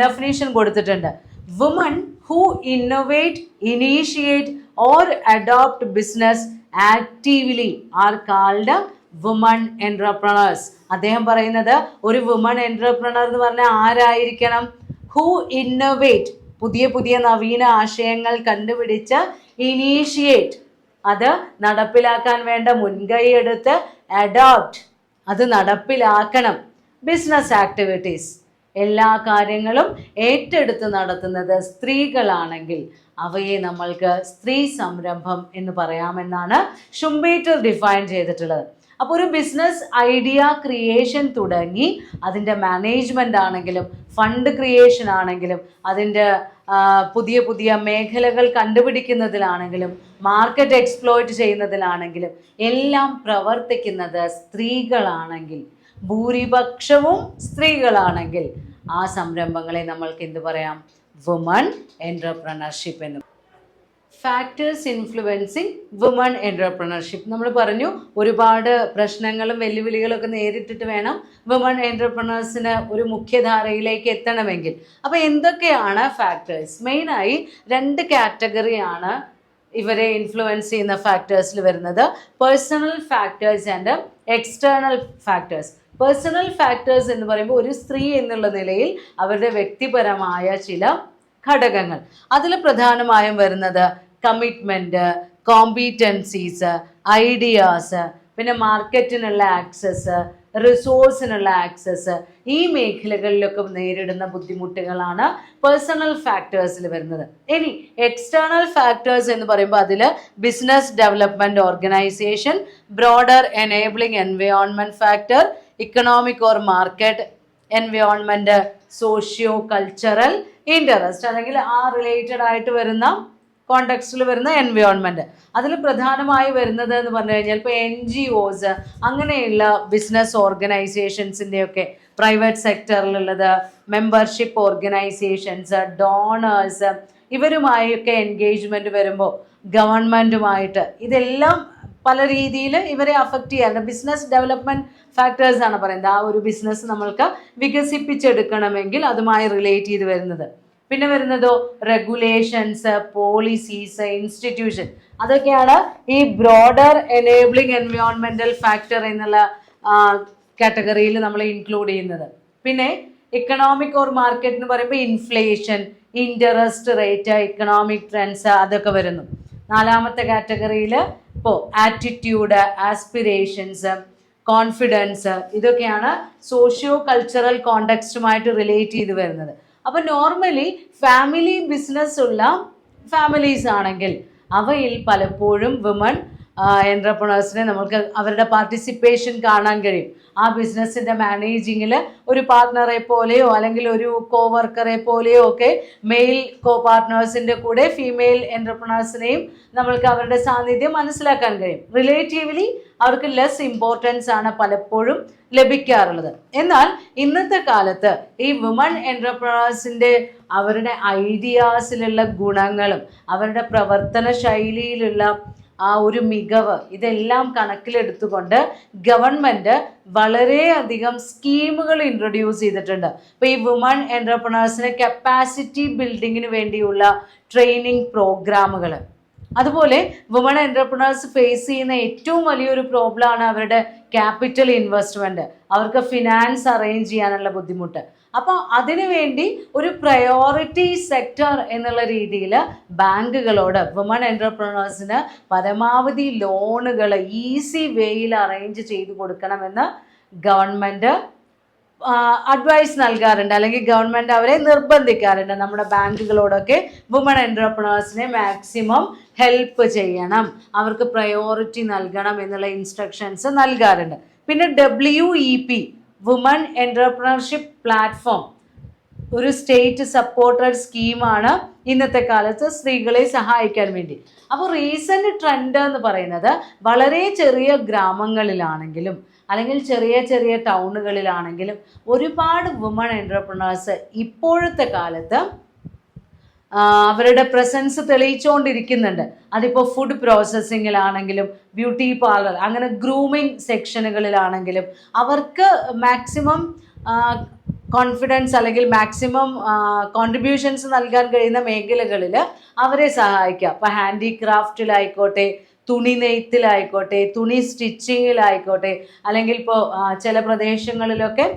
Speaker 1: ഡെഫിനേഷൻ കൊടുത്തിട്ടുണ്ട്. Woman who innovate, initiate or adopt business actively are called woman entrepreneurs. അദ്ദേഹം പറയുന്നത് ഒരു വുമൺ എൻ്റർപ്രണർ എന്ന് പറഞ്ഞാൽ ആരായിരിക്കണം? ഹു ഇന്നോവേറ്റ്, പുതിയ പുതിയ നവീന ആശയങ്ങൾ കണ്ടുപിടിച്ച്, ഇനീഷ്യേറ്റ്, അത് നടപ്പിലാക്കാൻ വേണ്ട മുൻകൈ എടുത്ത്, അഡോപ്റ്റ്, അത് നടപ്പിലാക്കണം, ബിസിനസ് ആക്ടിവിറ്റീസ്, എല്ലാ കാര്യങ്ങളും ഏറ്റെടുത്ത് നടത്തുന്നത് സ്ത്രീകളാണെങ്കിൽ അവയെ നമ്മൾക്ക് സ്ത്രീ സംരംഭം എന്ന് പറയാമെന്നാണ് ഷുംബേറ്റർ ഡിഫൈൻ ചെയ്തിട്ടുള്ളത്. അപ്പോൾ ഒരു ബിസിനസ് ഐഡിയ ക്രിയേഷൻ തുടങ്ങി അതിൻ്റെ മാനേജ്മെൻ്റ് ആണെങ്കിലും ഫണ്ട് ക്രിയേഷൻ ആണെങ്കിലും അതിൻ്റെ പുതിയ പുതിയ മേഖലകൾ കണ്ടുപിടിക്കുന്നതിലാണെങ്കിലും മാർക്കറ്റ് എക്സ്പ്ലോയിറ്റ് ചെയ്യുന്നതിലാണെങ്കിലും എല്ലാം പ്രവർത്തിക്കുന്നത് സ്ത്രീകളാണെങ്കിൽ, ഭൂരിപക്ഷവും സ്ത്രീകളാണെങ്കിൽ ആ സംരംഭങ്ങളെ നമ്മൾക്ക് എന്ത് പറയാം? വുമൺ എൻ്റർപ്രണർഷിപ്പ് എന്ന്. Factors influencing woman entrepreneurship. നമ്മൾ പറഞ്ഞു ഒരുപാട് പ്രശ്നങ്ങളും വെല്ലുവിളികളൊക്കെ നേരിട്ടിട്ട് വേണം വുമൺ എൻ്റർപ്രണേഴ്സിന് ഒരു മുഖ്യധാരയിലേക്ക് എത്തണമെങ്കിൽ. അപ്പോൾ എന്തൊക്കെയാണ് ഫാക്ടേഴ്സ്? മെയിനായി 2 കാറ്റഗറിയാണ് ഇവരെ ഇൻഫ്ലുവൻസ് ചെയ്യുന്ന ഫാക്ടേഴ്സിൽ വരുന്നത്. Personal factors and external factors. Personal factors എന്ന് പറയുമ്പോൾ ഒരു സ്ത്രീ എന്നുള്ള നിലയിൽ അവരുടെ വ്യക്തിപരമായ ചില ഘടകങ്ങൾ. അതിൽ പ്രധാനമായും വരുന്നത് കമ്മിറ്റ്മെൻറ്റ്, കോമ്പീറ്റൻസീസ്, ഐഡിയാസ്, പിന്നെ മാർക്കറ്റിനുള്ള ആക്സസ്, റിസോഴ്സിനുള്ള ആക്സസ്, ഈ മേഖലകളിലൊക്കെ നേരിടുന്ന ബുദ്ധിമുട്ടുകളാണ് പേഴ്സണൽ ഫാക്ടേഴ്സിൽ വരുന്നത്. ഇനി എക്സ്റ്റേണൽ ഫാക്ടേഴ്സ് എന്ന് പറയുമ്പോൾ അതിൽ business development organisation, broader enabling environment factor, economic or market environment, socio cultural interest, അല്ലെങ്കിൽ ആ റിലേറ്റഡ് ആയിട്ട് വരുന്ന കോണ്ടെക്സ്റ്റിൽ വരുന്ന എൻവയോൺമെൻറ്റ്. അതിൽ പ്രധാനമായി വരുന്നത് എന്ന് പറഞ്ഞു കഴിഞ്ഞാൽ ഇപ്പോൾ NGOs, അങ്ങനെയുള്ള ബിസിനസ് ഓർഗനൈസേഷൻസിൻ്റെയൊക്കെ പ്രൈവറ്റ് സെക്ടറിലുള്ളത്, മെമ്പർഷിപ്പ് ഓർഗനൈസേഷൻസ്, ഡോണേഴ്സ്, ഇവരുമായൊക്കെ എൻഗേജ്മെൻറ്റ് വരുമ്പോൾ ഗവൺമെൻറ്റുമായിട്ട്, ഇതെല്ലാം പല രീതിയിൽ ഇവരെ അഫക്റ്റ് ചെയ്യാറുണ്ട്. ബിസിനസ് ഡെവലപ്മെൻറ്റ് ഫാക്ടേഴ്സ് ആണ് പറയുന്നത്. ആ ഒരു ബിസിനസ് നമ്മൾക്ക് വികസിപ്പിച്ചെടുക്കണമെങ്കിൽ അതുമായി റിലേറ്റ് ചെയ്ത് വരുന്നത്. പിന്നെ വരുന്നതോ റെഗുലേഷൻസ്, പോളിസീസ്, ഇൻസ്റ്റിറ്റ്യൂഷൻ, അതൊക്കെയാണ് ഈ ബ്രോഡർ എനേബിളിംഗ് എൻവയോൺമെൻറ്റൽ ഫാക്ടർ എന്നുള്ള കാറ്റഗറിയിൽ നമ്മൾ ഇൻക്ലൂഡ് ചെയ്യുന്നത്. പിന്നെ ഇക്കണോമിക് ഓർ മാർക്കറ്റ് എന്ന് പറയുമ്പോൾ inflation, interest rate, economic trends, അതൊക്കെ വരുന്നു. 4ാമത്തെ കാറ്റഗറിയിൽ ഇപ്പോൾ ആറ്റിറ്റ്യൂഡ്, ആസ്പിറേഷൻസ്, കോൺഫിഡൻസ്, ഇതൊക്കെയാണ് സോഷ്യോ കൾച്ചറൽ കോണ്ടെക്സ്റ്റുമായിട്ട് റിലേറ്റ് ചെയ്ത് വരുന്നത്. അപ്പോൾ നോർമലി ഫാമിലി ബിസിനസ് ഉള്ള ഫാമിലീസ് ആണെങ്കിൽ അവയിൽ പലപ്പോഴും വുമൺ എൻ്റർപ്രണേഴ്സിനെ നമുക്ക് അവരുടെ പാർട്ടിസിപ്പേഷൻ കാണാൻ കഴിയും. ആ ബിസിനസ്സിൻ്റെ മാനേജിങ്ങിൽ ഒരു പാർട്ട്ണറെ പോലെയോ അല്ലെങ്കിൽ ഒരു കോവർക്കറെ പോലെയോ ഒക്കെ മെയിൽ കോ പാർട്ട്നേഴ്സിൻ്റെ കൂടെ ഫീമെയിൽ എൻ്റർപ്രണേഴ്സിനെയും നമ്മൾക്ക് അവരുടെ സാന്നിധ്യം മനസ്സിലാക്കാൻ കഴിയും. റിലേറ്റീവ്ലി അവർക്ക് ലെസ് ഇമ്പോർട്ടൻസ് ആണ് പലപ്പോഴും ലഭിക്കാറുള്ളത്. എന്നാൽ ഇന്നത്തെ കാലത്ത് ഈ വുമൺ എൻ്റർപ്രണേഴ്സിൻ്റെ അവരുടെ ഐഡിയാസിലുള്ള ഗുണങ്ങളും അവരുടെ പ്രവർത്തന ശൈലിയിലുള്ള ആ ഒരു മികവ്, ഇതെല്ലാം കണക്കിലെടുത്തുകൊണ്ട് ഗവൺമെൻറ് വളരെയധികം സ്കീമുകൾ ഇൻട്രൊഡ്യൂസ് ചെയ്തിട്ടുണ്ട്. ഇപ്പോൾ ഈ വുമൺ എൻ്റർപ്രണേഴ്സിന് കപ്പാസിറ്റി ബിൽഡിങ്ങിന് വേണ്ടിയുള്ള ട്രെയിനിങ് പ്രോഗ്രാമുകൾ, അതുപോലെ വുമൺ എൻ്റർപ്രണേഴ്സ് ഫേസ് ചെയ്യുന്ന ഏറ്റവും വലിയൊരു പ്രോബ്ലമാണ് അവരുടെ ക്യാപിറ്റൽ ഇൻവെസ്റ്റ്മെൻറ്റ്, അവർക്ക് ഫിനാൻസ് അറേഞ്ച് ചെയ്യാനുള്ള ബുദ്ധിമുട്ട്. അപ്പോൾ അതിനുവേണ്ടി ഒരു പ്രയോറിറ്റി സെക്ടർ എന്നുള്ള രീതിയിൽ ബാങ്കുകളോട് വുമൺ എൻ്റർപ്രണേഴ്സിന് പരമാവധി ലോണുകൾ ഈസി വേയിൽ അറേഞ്ച് ചെയ്ത് കൊടുക്കണമെന്ന് ഗവൺമെൻറ് അഡ്വൈസ് നൽകാറുണ്ട്, അല്ലെങ്കിൽ ഗവൺമെൻറ് അവരെ നിർബന്ധിക്കാറുണ്ട്. നമ്മുടെ ബാങ്കുകളോടൊക്കെ വുമൺ എൻ്റർപ്രണേഴ്സിനെ മാക്സിമം ഹെൽപ്പ് ചെയ്യണം, അവർക്ക് പ്രയോറിറ്റി നൽകണം എന്നുള്ള ഇൻസ്ട്രക്ഷൻസ് നൽകാറുണ്ട്. പിന്നെ WEP വുമൺ എൻ്റർപ്രണർഷിപ്പ് പ്ലാറ്റ്ഫോം ഒരു സ്റ്റേറ്റ് സപ്പോർട്ടഡ് സ്കീമാണ് ഇന്നത്തെ കാലത്ത് സ്ത്രീകളെ സഹായിക്കാൻ വേണ്ടി. അപ്പോൾ റീസെൻറ്റ് ട്രെൻഡ് എന്ന് പറയുന്നത് വളരെ ചെറിയ ഗ്രാമങ്ങളിലാണെങ്കിലും അല്ലെങ്കിൽ ചെറിയ ചെറിയ ടൗണുകളിലാണെങ്കിലും ഒരുപാട് വുമൺ എൻ്റർപ്രണേഴ്സ് ഇപ്പോഴത്തെ കാലത്ത് അവരുടെ പ്രസൻസ് തെളിയിച്ചുകൊണ്ടിരിക്കുന്നുണ്ട്. അതിപ്പോൾ ഫുഡ് പ്രോസസ്സിങ്ങിലാണെങ്കിലും ബ്യൂട്ടി പാർലർ, അങ്ങനെ ഗ്രൂമിങ് സെക്ഷനുകളിലാണെങ്കിലും അവർക്ക് മാക്സിമം കോൺഫിഡൻസ് അല്ലെങ്കിൽ മാക്സിമം കോൺട്രിബ്യൂഷൻസ് നൽകാൻ കഴിയുന്ന മേഖലകളിൽ അവരെ സഹായിക്കുക. ഇപ്പോൾ ഹാൻഡിക്രാഫ്റ്റിലായിക്കോട്ടെ, തുണി നെയ്ത്തിലായിക്കോട്ടെ, തുണി സ്റ്റിച്ചിങ്ങിലായിക്കോട്ടെ, അല്ലെങ്കിൽ ഇപ്പോൾ ചില പ്രദേശങ്ങളിലൊക്കെ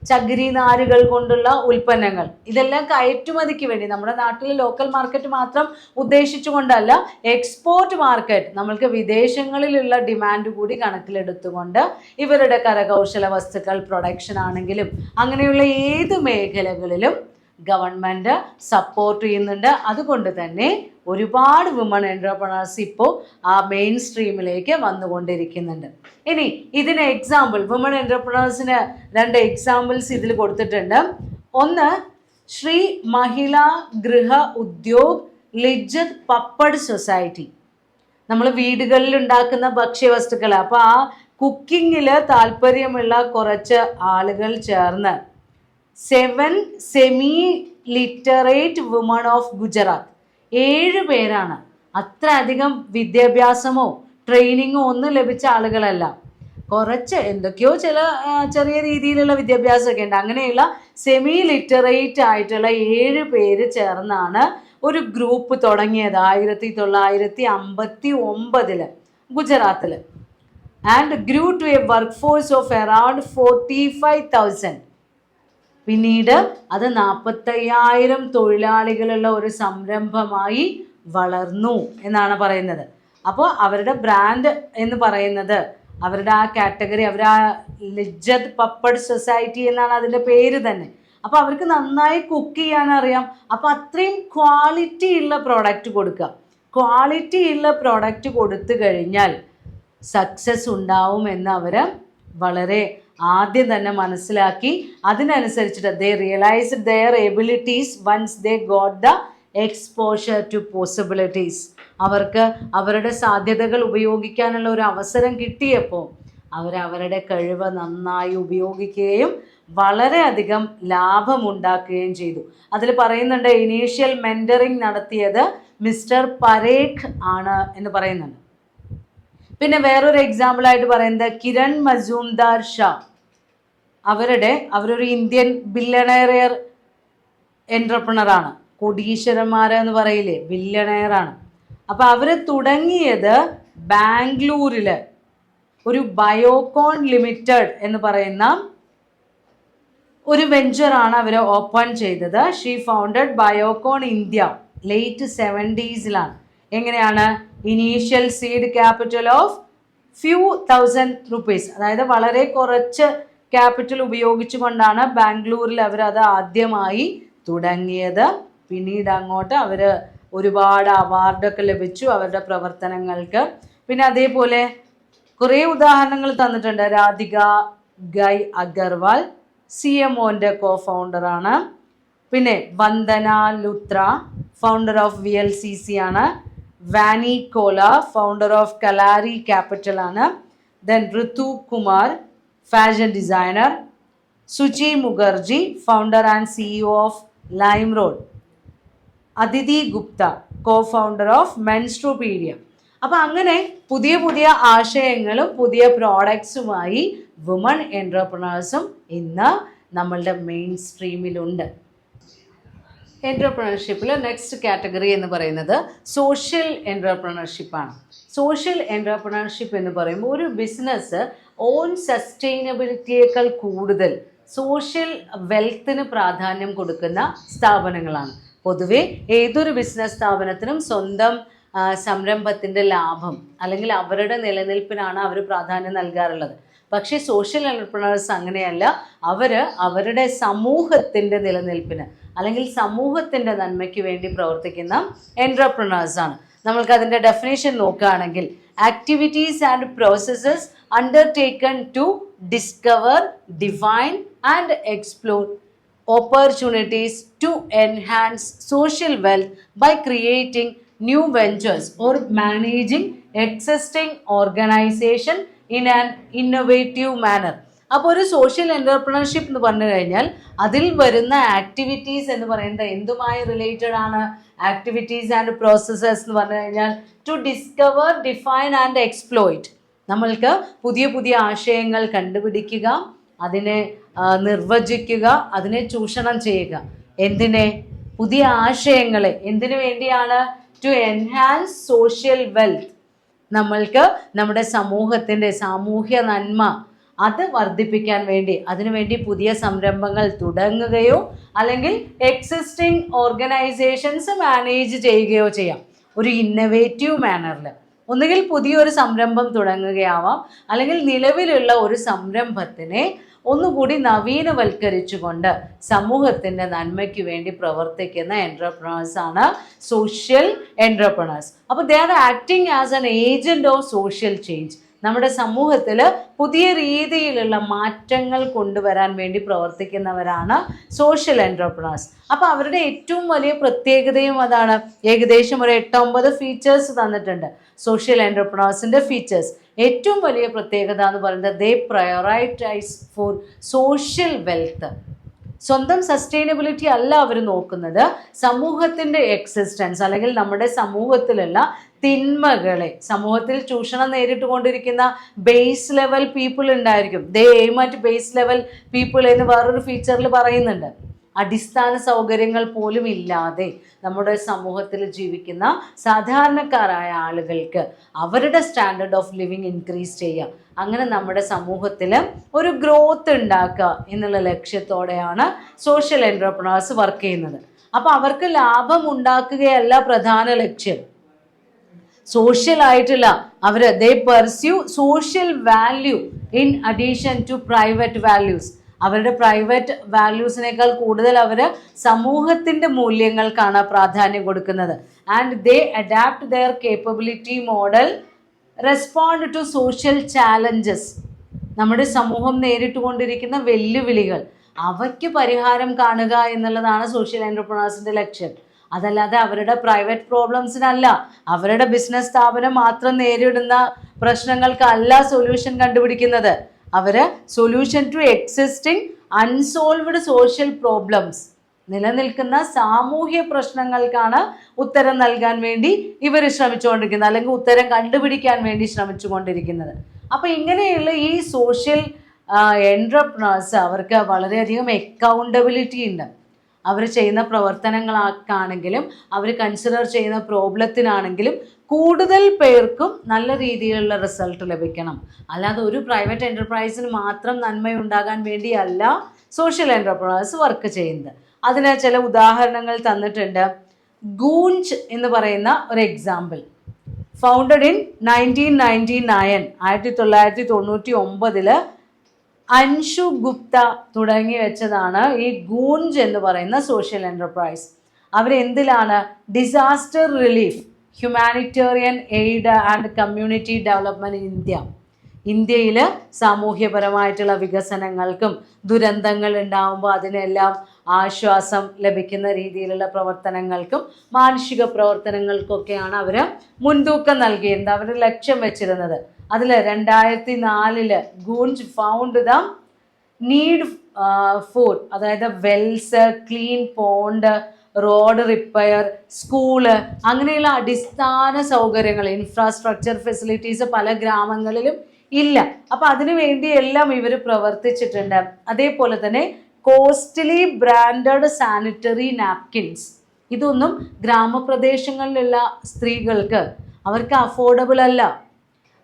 Speaker 1: ചകിരി നാരുകൾ കൊണ്ടുള്ള ഉൽപ്പന്നങ്ങൾ, ഇതെല്ലാം കയറ്റുമതിക്ക് വേണ്ടി, നമ്മുടെ നാട്ടിലെ ലോക്കൽ മാർക്കറ്റ് മാത്രം ഉദ്ദേശിച്ചുകൊണ്ടല്ല, എക്സ്പോർട്ട് മാർക്കറ്റ്, നമ്മൾക്ക് വിദേശങ്ങളിലുള്ള ഡിമാൻഡ് കൂടി കണക്കിലെടുത്തുകൊണ്ട് ഇവരുടെ കരകൗശല വസ്തുക്കൾ പ്രൊഡക്ഷൻ ആണെങ്കിലും അങ്ങനെയുള്ള ഏത് മേഖലകളിലും ഗവൺമെൻറ് സപ്പോർട്ട് ചെയ്യുന്നുണ്ട്. അതുകൊണ്ട് തന്നെ ഒരുപാട് വുമൺ എൻ്റർപ്രണേഴ്സ് ഇപ്പോൾ ആ മെയിൻ സ്ട്രീമിലേക്ക് വന്നുകൊണ്ടിരിക്കുന്നുണ്ട്. ഇനി ഇതിന് എക്സാമ്പിൾ, വുമൺ എൻ്റർപ്രണേഴ്സിന് 2 എക്സാമ്പിൾസ് ഇതിൽ കൊടുത്തിട്ടുണ്ട്. ഒന്ന്, ശ്രീ മഹിളാ ഗൃഹ ഉദ്യോഗ് ലിജ്ജത് പപ്പഡ് സൊസൈറ്റി. നമ്മൾ വീടുകളിൽ ഉണ്ടാക്കുന്ന ഭക്ഷ്യവസ്തുക്കൾ, അപ്പോൾ ആ കുക്കിങ്ങിൽ താല്പര്യമുള്ള കുറച്ച് ആളുകൾ ചേർന്ന് 7 semi literate woman of Gujarat, 7 പേരാണ്. അത്ര അധികം വിദ്യാഭ്യാസമോ ട്രെയിനിങ്ങോ ഒന്നും ലഭിച്ച ആളുകളല്ല, കുറച്ച് എന്തൊക്കെയോ ചെറിയ രീതിയിലുള്ള വിദ്യാഭ്യാസമൊക്കെ ഉണ്ട്. അങ്ങനെയുള്ള സെമി ലിറ്ററേറ്റ് ആയിട്ടുള്ള 7 പേര് ചേർന്നാണ് ഒരു ഗ്രൂപ്പ് തുടങ്ങിയത് 1959 ഗുജറാത്തിൽ. And grew to a work force of around 45,000. പിന്നീട് അത് 45,000 തൊഴിലാളികളുള്ള ഒരു സംരംഭമായി വളർന്നു എന്നാണ് പറയുന്നത്. അപ്പോൾ അവരുടെ ബ്രാൻഡ് എന്ന് പറയുന്നത്, അവരുടെ ആ കാറ്റഗറി, അവർ ആ ലിജ്ജത് പപ്പഡ് സൊസൈറ്റി എന്നാണ് അതിൻ്റെ പേര് തന്നെ. അപ്പോൾ അവർക്ക് നന്നായി കുക്ക് ചെയ്യാൻ അറിയാം. അപ്പോൾ അത്രയും ക്വാളിറ്റി ഉള്ള പ്രോഡക്റ്റ് കൊടുക്കുക. ക്വാളിറ്റി ഉള്ള പ്രോഡക്റ്റ് കൊടുത്തു കഴിഞ്ഞാൽ സക്സസ് ഉണ്ടാവും എന്ന് അവർ വളരെ ആദ്യം തന്നെ മനസ്സിലാക്കി. അതിനനുസരിച്ചിട്ട് they realised their abilities once they got the exposure to possibilities. അവർക്ക് അവരുടെ സാധ്യതകൾ ഉപയോഗിക്കാനുള്ള ഒരു അവസരം കിട്ടിയപ്പോൾ അവരവരുടെ കഴിവ് നന്നായി ഉപയോഗിക്കുകയും വളരെയധികം ലാഭമുണ്ടാക്കുകയും ചെയ്തു. അതിൽ പറയുന്നുണ്ട്, ഇനീഷ്യൽ മെൻറ്ററിങ് നടത്തിയത് മിസ്റ്റർ പരേഖ് ആണ് എന്ന് പറയുന്നുണ്ട്. പിന്നെ വേറൊരു എക്സാമ്പിളായിട്ട് പറയുന്നത് കിരൺ മസൂംദാർ ഷാ. അവരൊരു ഇന്ത്യൻ ബില്യണയർ എൻ്റർപ്രണറാണ്. കോടീശ്വരന്മാരെന്ന് പറയില്ലേ, ബില്യണയറാണ്. അപ്പോൾ അവർ തുടങ്ങിയത് ബാംഗ്ലൂരിൽ ഒരു ബയോകോൺ ലിമിറ്റഡ് എന്ന് പറയുന്ന ഒരു വെഞ്ചറാണ് അവർ ഓപ്പൺ ചെയ്തത്. She founded Biocon India late 70s. എങ്ങനെയാണ്? Initial seed capital of few thousand rupees, അതായത് വളരെ കുറച്ച് ക്യാപിറ്റൽ ഉപയോഗിച്ചുകൊണ്ടാണ് ബാംഗ്ലൂരിൽ അവരത് ആദ്യമായി തുടങ്ങിയത്. പിന്നീട് അങ്ങോട്ട് അവർ ഒരുപാട് അവാർഡൊക്കെ ലഭിച്ചു അവരുടെ പ്രവർത്തനങ്ങൾക്ക്. പിന്നെ അതേപോലെ കുറേ ഉദാഹരണങ്ങൾ തന്നിട്ടുണ്ട്. രാധിക ഗൈ അഗർവാൾ CMOൻ്റെ co-ഫൗണ്ടറാണ്. പിന്നെ Vandana Luthra founder of VLCC ആണ്. Vani Kola founder of Kalaari Capital ആണ്. Then Ritu Kumar fashion designer. Suchi Mukherjee founder and CEO of LimeRoad. Aditi Gupta co-ഫൗണ്ടർ of മെൻസ്ട്രോപീഡിയ. അപ്പോൾ അങ്ങനെ പുതിയ പുതിയ ആശയങ്ങളും പുതിയ പ്രോഡക്ട്സുമായി വുമൺ എൻ്റർപ്രണേഴ്സും ഇന്ന് നമ്മളുടെ മെയിൻ സ്ട്രീമിലുണ്ട്. എൻ്റർപ്രണർഷിപ്പിൽ നെക്സ്റ്റ് കാറ്റഗറി എന്ന് പറയുന്നത് സോഷ്യൽ എൻ്റർപ്രണർഷിപ്പാണ്. സോഷ്യൽ എൻ്റർപ്രണർഷിപ്പ് എന്ന് പറയുമ്പോൾ ഒരു ബിസിനസ് ഓൺ സസ്റ്റൈനബിലിറ്റിയേക്കാൾ കൂടുതൽ സോഷ്യൽ വെൽത്തിന് പ്രാധാന്യം കൊടുക്കുന്ന സ്ഥാപനങ്ങളാണ്. പൊതുവെ ഏതൊരു ബിസിനസ് സ്ഥാപനത്തിനും സ്വന്തം സംരംഭത്തിൻ്റെ ലാഭം അല്ലെങ്കിൽ അവരുടെ നിലനിൽപ്പിനാണ് അവർ പ്രാധാന്യം നൽകാറുള്ളത്. പക്ഷേ സോഷ്യൽ എൻ്റർപ്രണേഴ്സ് അങ്ങനെയല്ല. അവരുടെ സമൂഹത്തിൻ്റെ നിലനിൽപ്പിന് അല്ലെങ്കിൽ സമൂഹത്തിൻ്റെ നന്മയ്ക്ക് വേണ്ടി പ്രവർത്തിക്കുന്ന എൻ്റർപ്രണേഴ്സാണ്. നമ്മൾക്ക് അതിൻ്റെ ഡെഫിനേഷൻ നോക്കുകയാണെങ്കിൽ, activities and processes undertaken to discover, define and explore opportunities to enhance social wealth by creating new ventures or managing existing organization in an innovative manner. അപ്പോൾ ഒരു സോഷ്യൽ എൻ്റർപ്രണർഷിപ്പ് എന്ന് പറഞ്ഞു കഴിഞ്ഞാൽ അതിൽ വരുന്ന ആക്ടിവിറ്റീസ് എന്ന് പറയുന്നത് എന്തുമായി റിലേറ്റഡ് ആണ്? ആക്ടിവിറ്റീസ് ആൻഡ് പ്രോസസ്സസ് എന്ന് പറഞ്ഞു കഴിഞ്ഞാൽ to discover, define and exploit. നമ്മൾക്ക് പുതിയ പുതിയ ആശയങ്ങൾ കണ്ടുപിടിക്കുക, അതിനെ നിർവചിക്കുക, അതിനെ ചൂഷണം ചെയ്യുക. എന്തിനെ? പുതിയ ആശയങ്ങളെ. എന്തിനു വേണ്ടിയാണ്? To enhance social wealth. നമ്മൾക്ക് നമ്മുടെ സമൂഹത്തിൻ്റെ സാമൂഹ്യ നന്മ അത് വർദ്ധിപ്പിക്കാൻ വേണ്ടി, അതിനുവേണ്ടി പുതിയ സംരംഭങ്ങൾ തുടങ്ങുകയോ അല്ലെങ്കിൽ എക്സിസ്റ്റിംഗ് ഓർഗനൈസേഷൻസ് മാനേജ് ചെയ്യുകയോ ചെയ്യാം ഒരു ഇന്നവേറ്റീവ് മാനറിൽ. ഒന്നുകിൽ പുതിയൊരു സംരംഭം തുടങ്ങുകയാവാം, അല്ലെങ്കിൽ നിലവിലുള്ള ഒരു സംരംഭത്തിനെ ഒന്നുകൂടി നവീനവൽക്കരിച്ചുകൊണ്ട് സമൂഹത്തിൻ്റെ നന്മയ്ക്ക് വേണ്ടി പ്രവർത്തിക്കുന്ന എൻ്റർപ്രണേഴ്സാണ് സോഷ്യൽ എൻ്റർപ്രണേഴ്സ്. അപ്പോൾ they are acting as an agent of social change. നമ്മുടെ സമൂഹത്തിൽ പുതിയ രീതിയിലുള്ള മാറ്റങ്ങൾ കൊണ്ടുവരാൻ വേണ്ടി പ്രവർത്തിക്കുന്നവരാണ് സോഷ്യൽ എൻ്റർപ്രണേഴ്സ്. അപ്പോൾ അവരുടെ ഏറ്റവും വലിയ പ്രത്യേകതയും അതാണ്. ഏകദേശം ഒരു 8-9 ഫീച്ചേഴ്സ് തന്നിട്ടുണ്ട് സോഷ്യൽ എൻ്റർപ്രണേഴ്സിൻ്റെ ഫീച്ചേഴ്സ്. ഏറ്റവും വലിയ പ്രത്യേകത എന്ന് പറയുന്നത് ദേ പ്രയോറൈറ്റൈസ് ഫോർ സോഷ്യൽ വെൽത്ത്. സ്വന്തം സസ്റ്റൈനബിലിറ്റി അല്ല അവർ നോക്കുന്നത്, സമൂഹത്തിൻ്റെ എക്സിസ്റ്റൻസ് അല്ലെങ്കിൽ നമ്മുടെ സമൂഹത്തിലുള്ള തിന്മകളെ, സമൂഹത്തിൽ ചൂഷണം നേരിട്ട് കൊണ്ടിരിക്കുന്ന ബേസ് ലെവൽ പീപ്പിൾ ഉണ്ടായിരിക്കും. They aim at base level people എന്ന് വേറൊരു ഫീച്ചറിൽ പറയുന്നുണ്ട്. അടിസ്ഥാന സൗകര്യങ്ങൾ പോലും ഇല്ലാതെ നമ്മുടെ സമൂഹത്തിൽ ജീവിക്കുന്ന സാധാരണക്കാരായ ആളുകൾക്ക് അവരുടെ സ്റ്റാൻഡേർഡ് ഓഫ് ലിവിങ് ഇൻക്രീസ് ചെയ്യുക, അങ്ങനെ നമ്മുടെ സമൂഹത്തിൽ ഒരു ഗ്രോത്ത് ഉണ്ടാക്കുക എന്നുള്ള ലക്ഷ്യത്തോടെയാണ് സോഷ്യൽ എൻ്റർപ്രണേഴ്സ് വർക്ക് ചെയ്യുന്നത്. അപ്പോൾ അവർക്ക് ലാഭം ഉണ്ടാക്കുകയല്ല പ്രധാന ലക്ഷ്യം. സോഷ്യൽ ആയിട്ടുള്ള they pursue social value in addition to private values. അവരുടെ പ്രൈവറ്റ് വാല്യൂസിനേക്കാൾ കൂടുതൽ അവർ സമൂഹത്തിൻ്റെ മൂല്യങ്ങൾക്കാണ് പ്രാധാന്യം കൊടുക്കുന്നത്. And they adapt their capability model respond to social challenges. നമ്മുടെ സമൂഹം നേരിട്ടുകൊണ്ടിരിക്കുന്ന വെല്ലുവിളികൾ, അവയ്ക്ക് പരിഹാരം കാണുക എന്നുള്ളതാണ് സോഷ്യൽ എൻ്റർപ്രണേഴ്സിൻ്റെ ലക്ഷ്യം. അതല്ലാതെ അവരുടെ പ്രൈവറ്റ് പ്രോബ്ലംസിനല്ല, അവരുടെ ബിസിനസ് സ്ഥാപനം മാത്രം നേരിടുന്ന പ്രശ്നങ്ങൾക്കല്ല സൊല്യൂഷൻ കണ്ടുപിടിക്കുന്നത്. അവർ solution to existing unsolved social problems, നിലനിൽക്കുന്ന സാമൂഹ്യ പ്രശ്നങ്ങൾക്കാണ് ഉത്തരം നൽകാൻ വേണ്ടി ഇവർ ശ്രമിച്ചുകൊണ്ടിരിക്കുന്നത്, അല്ലെങ്കിൽ ഉത്തരം കണ്ടുപിടിക്കാൻ വേണ്ടി ശ്രമിച്ചുകൊണ്ടിരിക്കുന്നത്. അപ്പോൾ ഇങ്ങനെയുള്ള ഈ സോഷ്യൽ എൻ്റർപ്രണേഴ്സ് അവർക്ക് വളരെയധികം അക്കൗണ്ടബിലിറ്റി ഉണ്ട്. അവർ ചെയ്യുന്ന പ്രവർത്തനങ്ങളാണെങ്കിലും അവർ കൺസിഡർ ചെയ്യുന്ന പ്രോബ്ലത്തിനാണെങ്കിലും കൂടുതൽ പേർക്കും നല്ല രീതിയിലുള്ള റിസൾട്ട് ലഭിക്കണം. അല്ലാതെ ഒരു പ്രൈവറ്റ് എൻ്റർപ്രൈസിന് മാത്രം നന്മയുണ്ടാകാൻ വേണ്ടിയല്ല സോഷ്യൽ എൻ്റർപ്രണേഴ്സ് വർക്ക് ചെയ്യുന്നത്. അതിന് ചില ഉദാഹരണങ്ങൾ തന്നിട്ടുണ്ട്. ഗൂഞ്ച് എന്ന് പറയുന്ന ഒരു example. Founded in 1999, 1999 Anshu Gupta തുടങ്ങി വെച്ചതാണ് ഈ ഗൂഞ്ച് എന്ന് പറയുന്ന സോഷ്യൽ എൻ്റർപ്രൈസ്. അവരെന്തിലാണ്? Disaster relief, humanitarian aid and community development India. ഇന്ത്യയിൽ സാമൂഹ്യപരമായിട്ടുള്ള വികസനങ്ങൾക്കും ദുരന്തങ്ങൾ ഉണ്ടാകുമ്പോൾ അതിനെല്ലാം ആശ്വാസം ലഭിക്കുന്ന രീതിയിലുള്ള പ്രവർത്തനങ്ങൾക്കും മാനുഷിക പ്രവർത്തനങ്ങൾക്കൊക്കെയാണ് അവർ മുൻതൂക്കം നൽകിയിരുന്നത്, അവർ ലക്ഷ്യം വെച്ചിരുന്നത്. അതിൽ 2004 Goonj found the need for, അതായത് wells, clean pond, road repair, school, അങ്ങനെയുള്ള അടിസ്ഥാന സൗകര്യങ്ങൾ, ഇൻഫ്രാസ്ട്രക്ചർ ഫെസിലിറ്റീസ് പല ഗ്രാമങ്ങളിലും ഇല്ല. അപ്പം അതിനു വേണ്ടിയെല്ലാം ഇവർ പ്രവർത്തിച്ചിട്ടുണ്ട്. അതേപോലെ തന്നെ കോസ്റ്റ്ലി ബ്രാൻഡഡ് സാനിറ്ററി നാപ്കിൻസ്, ഇതൊന്നും ഗ്രാമപ്രദേശങ്ങളിലുള്ള സ്ത്രീകൾക്ക് അവർക്ക് അഫോർഡബിൾ അല്ല.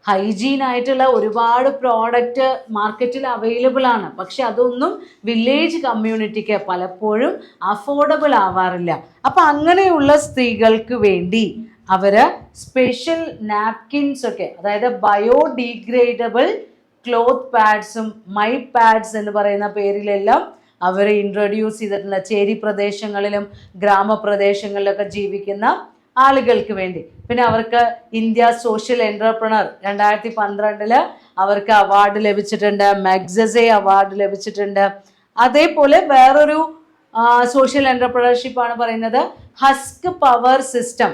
Speaker 1: ഹൈജീൻ ആയിട്ടുള്ള ഒരുപാട് പ്രോഡക്റ്റ് മാർക്കറ്റിൽ അവൈലബിൾ ആണ്, പക്ഷെ അതൊന്നും വില്ലേജ് കമ്മ്യൂണിറ്റിക്ക് പലപ്പോഴും അഫോർഡബിൾ ആവാറില്ല. അപ്പം അങ്ങനെയുള്ള സ്ത്രീകൾക്ക് വേണ്ടി അവർ സ്പെഷ്യൽ നാപ്കിൻസ് ഒക്കെ, അതായത് ബയോഡിഗ്രേഡബിൾ ക്ലോത്ത് പാഡ്സും മൈ പാഡ്സ് എന്ന് പറയുന്ന പേരിലെല്ലാം അവർ ഇൻട്രൊഡ്യൂസ് ചെയ്തിട്ടുള്ള ചേരി പ്രദേശങ്ങളിലും ഗ്രാമപ്രദേശങ്ങളിലൊക്കെ ജീവിക്കുന്ന ആളുകൾക്ക് വേണ്ടി. പിന്നെ അവർക്ക് ഇന്ത്യ സോഷ്യൽ എന്റർപ്രണർ 2012 അവർക്ക് അവാർഡ് ലഭിച്ചിട്ടുണ്ട്, മാഗ്സസെ അവാർഡ് ലഭിച്ചിട്ടുണ്ട്. അതേപോലെ വേറൊരു സോഷ്യൽ എന്റർപ്രണർഷിപ്പ് ആണ് പറയുന്നത് ഹസ്ക് പവർ സിസ്റ്റം.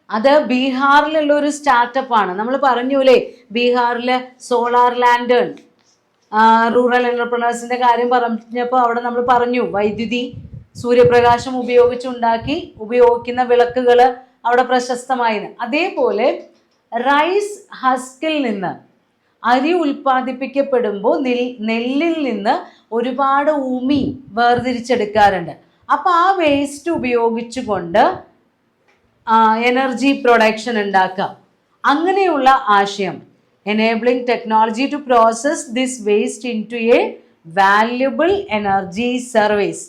Speaker 1: അത് ബീഹാറിലുള്ള ഒരു സ്റ്റാർട്ടപ്പ് ആണ്. നമ്മൾ പറഞ്ഞൂലേ ബീഹാറിലെ സോളാർ ലാൻഡേൺ റൂറൽ എന്റർപ്രണേഴ്സിന്റെ കാര്യം പറഞ്ഞപ്പോൾ അവിടെ നമ്മൾ പറഞ്ഞു വൈദ്യുതി സൂര്യപ്രകാശം ഉപയോഗിക്കുന്ന വിളക്കുകൾ അവിടെ പ്രശസ്തമായിരുന്നു. അതേപോലെ റൈസ് ഹസ്കിൽ നിന്ന് അരി ഉൽപ്പാദിപ്പിക്കപ്പെടുമ്പോൾ നെല്ലിൽ നിന്ന് ഒരുപാട് ഉമി വേർതിരിച്ചെടുക്കാറുണ്ട്. അപ്പോൾ ആ വേസ്റ്റ് ഉപയോഗിച്ചുകൊണ്ട് എനർജി പ്രൊഡക്ഷൻ ഉണ്ടാക്കാം. അങ്ങനെയുള്ള ആശയം enabling technology to process this waste into a valuable energy service.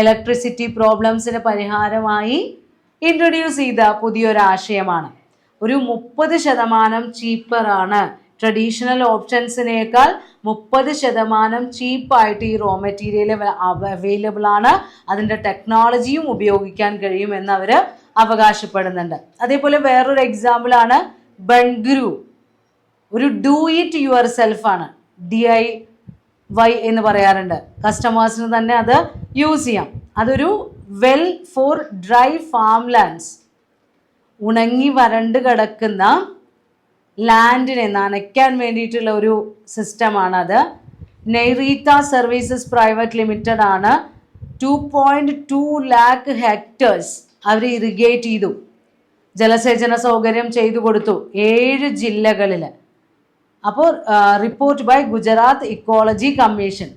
Speaker 1: Electricity പ്രോബ്ലംസിന് പരിഹാരമായി ഇൻട്രൊഡ്യൂസ് ചെയ്ത പുതിയൊരു ആശയമാണ്. ഒരു 30% ചീപ്പറാണ്. ട്രഡീഷണൽ ഓപ്ഷൻസിനേക്കാൾ 30% ചീപ്പായിട്ട് ഈ റോ മെറ്റീരിയൽ അവൈലബിൾ ആണ്. അതിൻ്റെ ടെക്നോളജിയും ഉപയോഗിക്കാൻ കഴിയുമെന്ന് അവർ അവകാശപ്പെടുന്നുണ്ട്. അതേപോലെ വേറൊരു എക്സാമ്പിളാണ് ബംഗ്രു. ഒരു ഡു ഇറ്റ് യുവർ സെൽഫാണ്, DIY എന്ന് പറയാറുണ്ട്. കസ്റ്റമേഴ്സിന് തന്നെ അത് യൂസ് ചെയ്യാം. അതൊരു well for dry farm lands, ഉണങ്ങി വരണ്ട് കിടക്കുന്ന ലാൻഡിനെ നനയ്ക്കാൻ വേണ്ടിയിട്ടുള്ള ഒരു സിസ്റ്റമാണത്. നെയ്റീത്ത സർവീസസ് പ്രൈവറ്റ് ലിമിറ്റഡ് ആണ്. 2.2 lakh ഹെക്ടേഴ്സ് അവർ ഇറിഗേറ്റ് ചെയ്തു, ജലസേചന സൗകര്യം ചെയ്തു കൊടുത്തു 7 ജില്ലകളിൽ. അപ്പോൾ report by Gujarat ecology commission,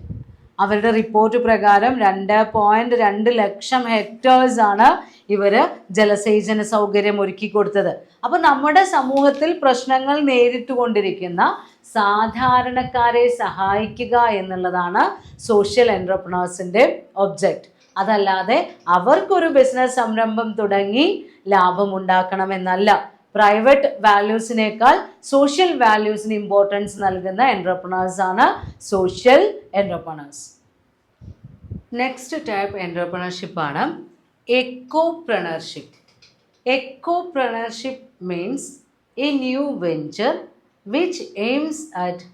Speaker 1: അവരുടെ റിപ്പോർട്ട് പ്രകാരം 2.2 ലക്ഷം ഹെക്ടേഴ്സ് ആണ് ഇവർ ജലസേചന സൗകര്യം ഒരുക്കി കൊടുത്തത്. അപ്പോൾ നമ്മുടെ സമൂഹത്തിൽ പ്രശ്നങ്ങൾ നേരിട്ടുകൊണ്ടിരിക്കുന്ന സാധാരണക്കാരെ സഹായിക്കുക എന്നുള്ളതാണ് സോഷ്യൽ എന്റർപ്രണേഴ്സിൻ്റെ ഒബ്ജക്റ്റ്. അതല്ലാതെ അവർക്കൊരു ബിസിനസ് സംരംഭം തുടങ്ങി ലാഭമുണ്ടാക്കണമെന്നല്ല. പ്രൈവറ്റ് വാല്യൂസിനേക്കാൾ സോഷ്യൽ വാല്യൂസിന് ഇമ്പോർട്ടൻസ് നൽകുന്ന എന്റർപ്രണേഴ്സ് ആണ് social entrepreneurs. Next type entrepreneurship ആണ് ecopreneurship. Ecopreneurship means a new venture which aims at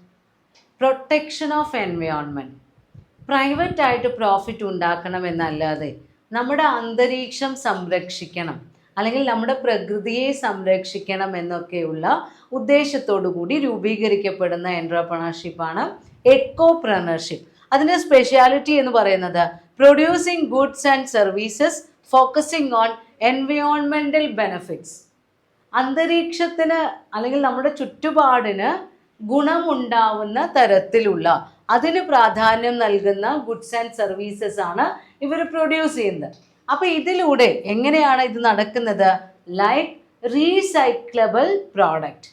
Speaker 1: protection of environment. പ്രൈവറ്റായിട്ട് പ്രോഫിറ്റ് ഉണ്ടാക്കണം എന്നല്ലാതെ നമ്മുടെ അന്തരീക്ഷം സംരക്ഷിക്കണം അല്ലെങ്കിൽ നമ്മുടെ പ്രകൃതിയെ സംരക്ഷിക്കണം എന്നൊക്കെയുള്ള ഉദ്ദേശത്തോടു കൂടി രൂപീകരിക്കപ്പെടുന്ന എന്റർപ്രണർഷിപ്പാണ് എക്കോപ്രണർഷിപ്പ്. അതിൻ്റെ സ്പെഷ്യാലിറ്റി എന്ന് പറയുന്നത് producing goods and services focusing on എൻവയോൺമെൻ്റൽ ബെനഫിറ്റ്സ്. അന്തരീക്ഷത്തിന് അല്ലെങ്കിൽ നമ്മുടെ ചുറ്റുപാടിന് ഗുണമുണ്ടാവുന്ന തരത്തിലുള്ള അതിന് പ്രാധാന്യം നൽകുന്ന ഗുഡ്സ് ആൻഡ് സർവീസസ് ആണ് ഇവർ പ്രൊഡ്യൂസ് ചെയ്യുന്നത്. അപ്പോൾ ഇതിലൂടെ എങ്ങനെയാണ് ഇത് നടക്കുന്നത്? ലൈക്ക് റീസൈക്ലബിൾ പ്രോഡക്റ്റ്,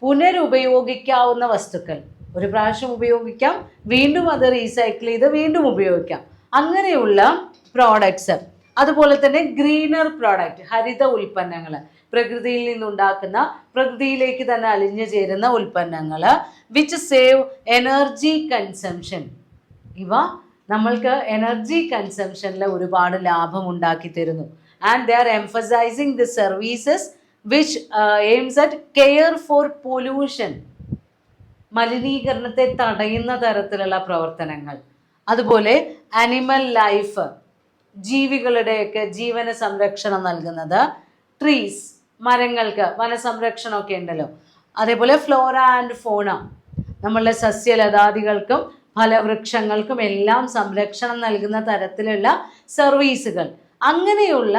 Speaker 1: പുനരുപയോഗിക്കാവുന്ന വസ്തുക്കൾ. ഒരു പ്രാവശ്യം ഉപയോഗിക്കാം, വീണ്ടും അത് റീസൈക്കിൾ ചെയ്ത് വീണ്ടും ഉപയോഗിക്കാം, അങ്ങനെയുള്ള പ്രോഡക്ട്സ്. അതുപോലെ തന്നെ ഗ്രീനർ പ്രോഡക്റ്റ്, ഹരിത ഉൽപ്പന്നങ്ങൾ, പ്രകൃതിയിൽ നിന്നുണ്ടാക്കുന്ന പ്രകൃതിയിലേക്ക് തന്നെ അലിഞ്ഞു ചേരുന്ന ഉൽപ്പന്നങ്ങൾ. Which save energy consumption. ഇവ നമ്മൾക്ക് എനർജി കൺസംഷനിൽ ഒരുപാട് ലാഭം ഉണ്ടാക്കി തരുന്നു. And they are emphasising the services which aims at care for pollution. മലിനീകരണത്തെ തടയുന്ന തരത്തിലുള്ള പ്രവർത്തനങ്ങൾ. അതുപോലെ ആനിമൽ ലൈഫ്, ജീവികളുടെയൊക്കെ ജീവന സംരക്ഷണം നൽകുന്നത്. ട്രീസ്, മരങ്ങൾക്ക് വനസംരക്ഷണമൊക്കെ ഉണ്ടല്ലോ. അതേപോലെ ഫ്ലോറ ആൻഡ് ഫോണ, നമ്മളുടെ സസ്യലതാദികൾക്കും ഫലവൃക്ഷങ്ങൾക്കും എല്ലാം സംരക്ഷണം നൽകുന്ന തരത്തിലുള്ള സർവീസുകൾ. അങ്ങനെയുള്ള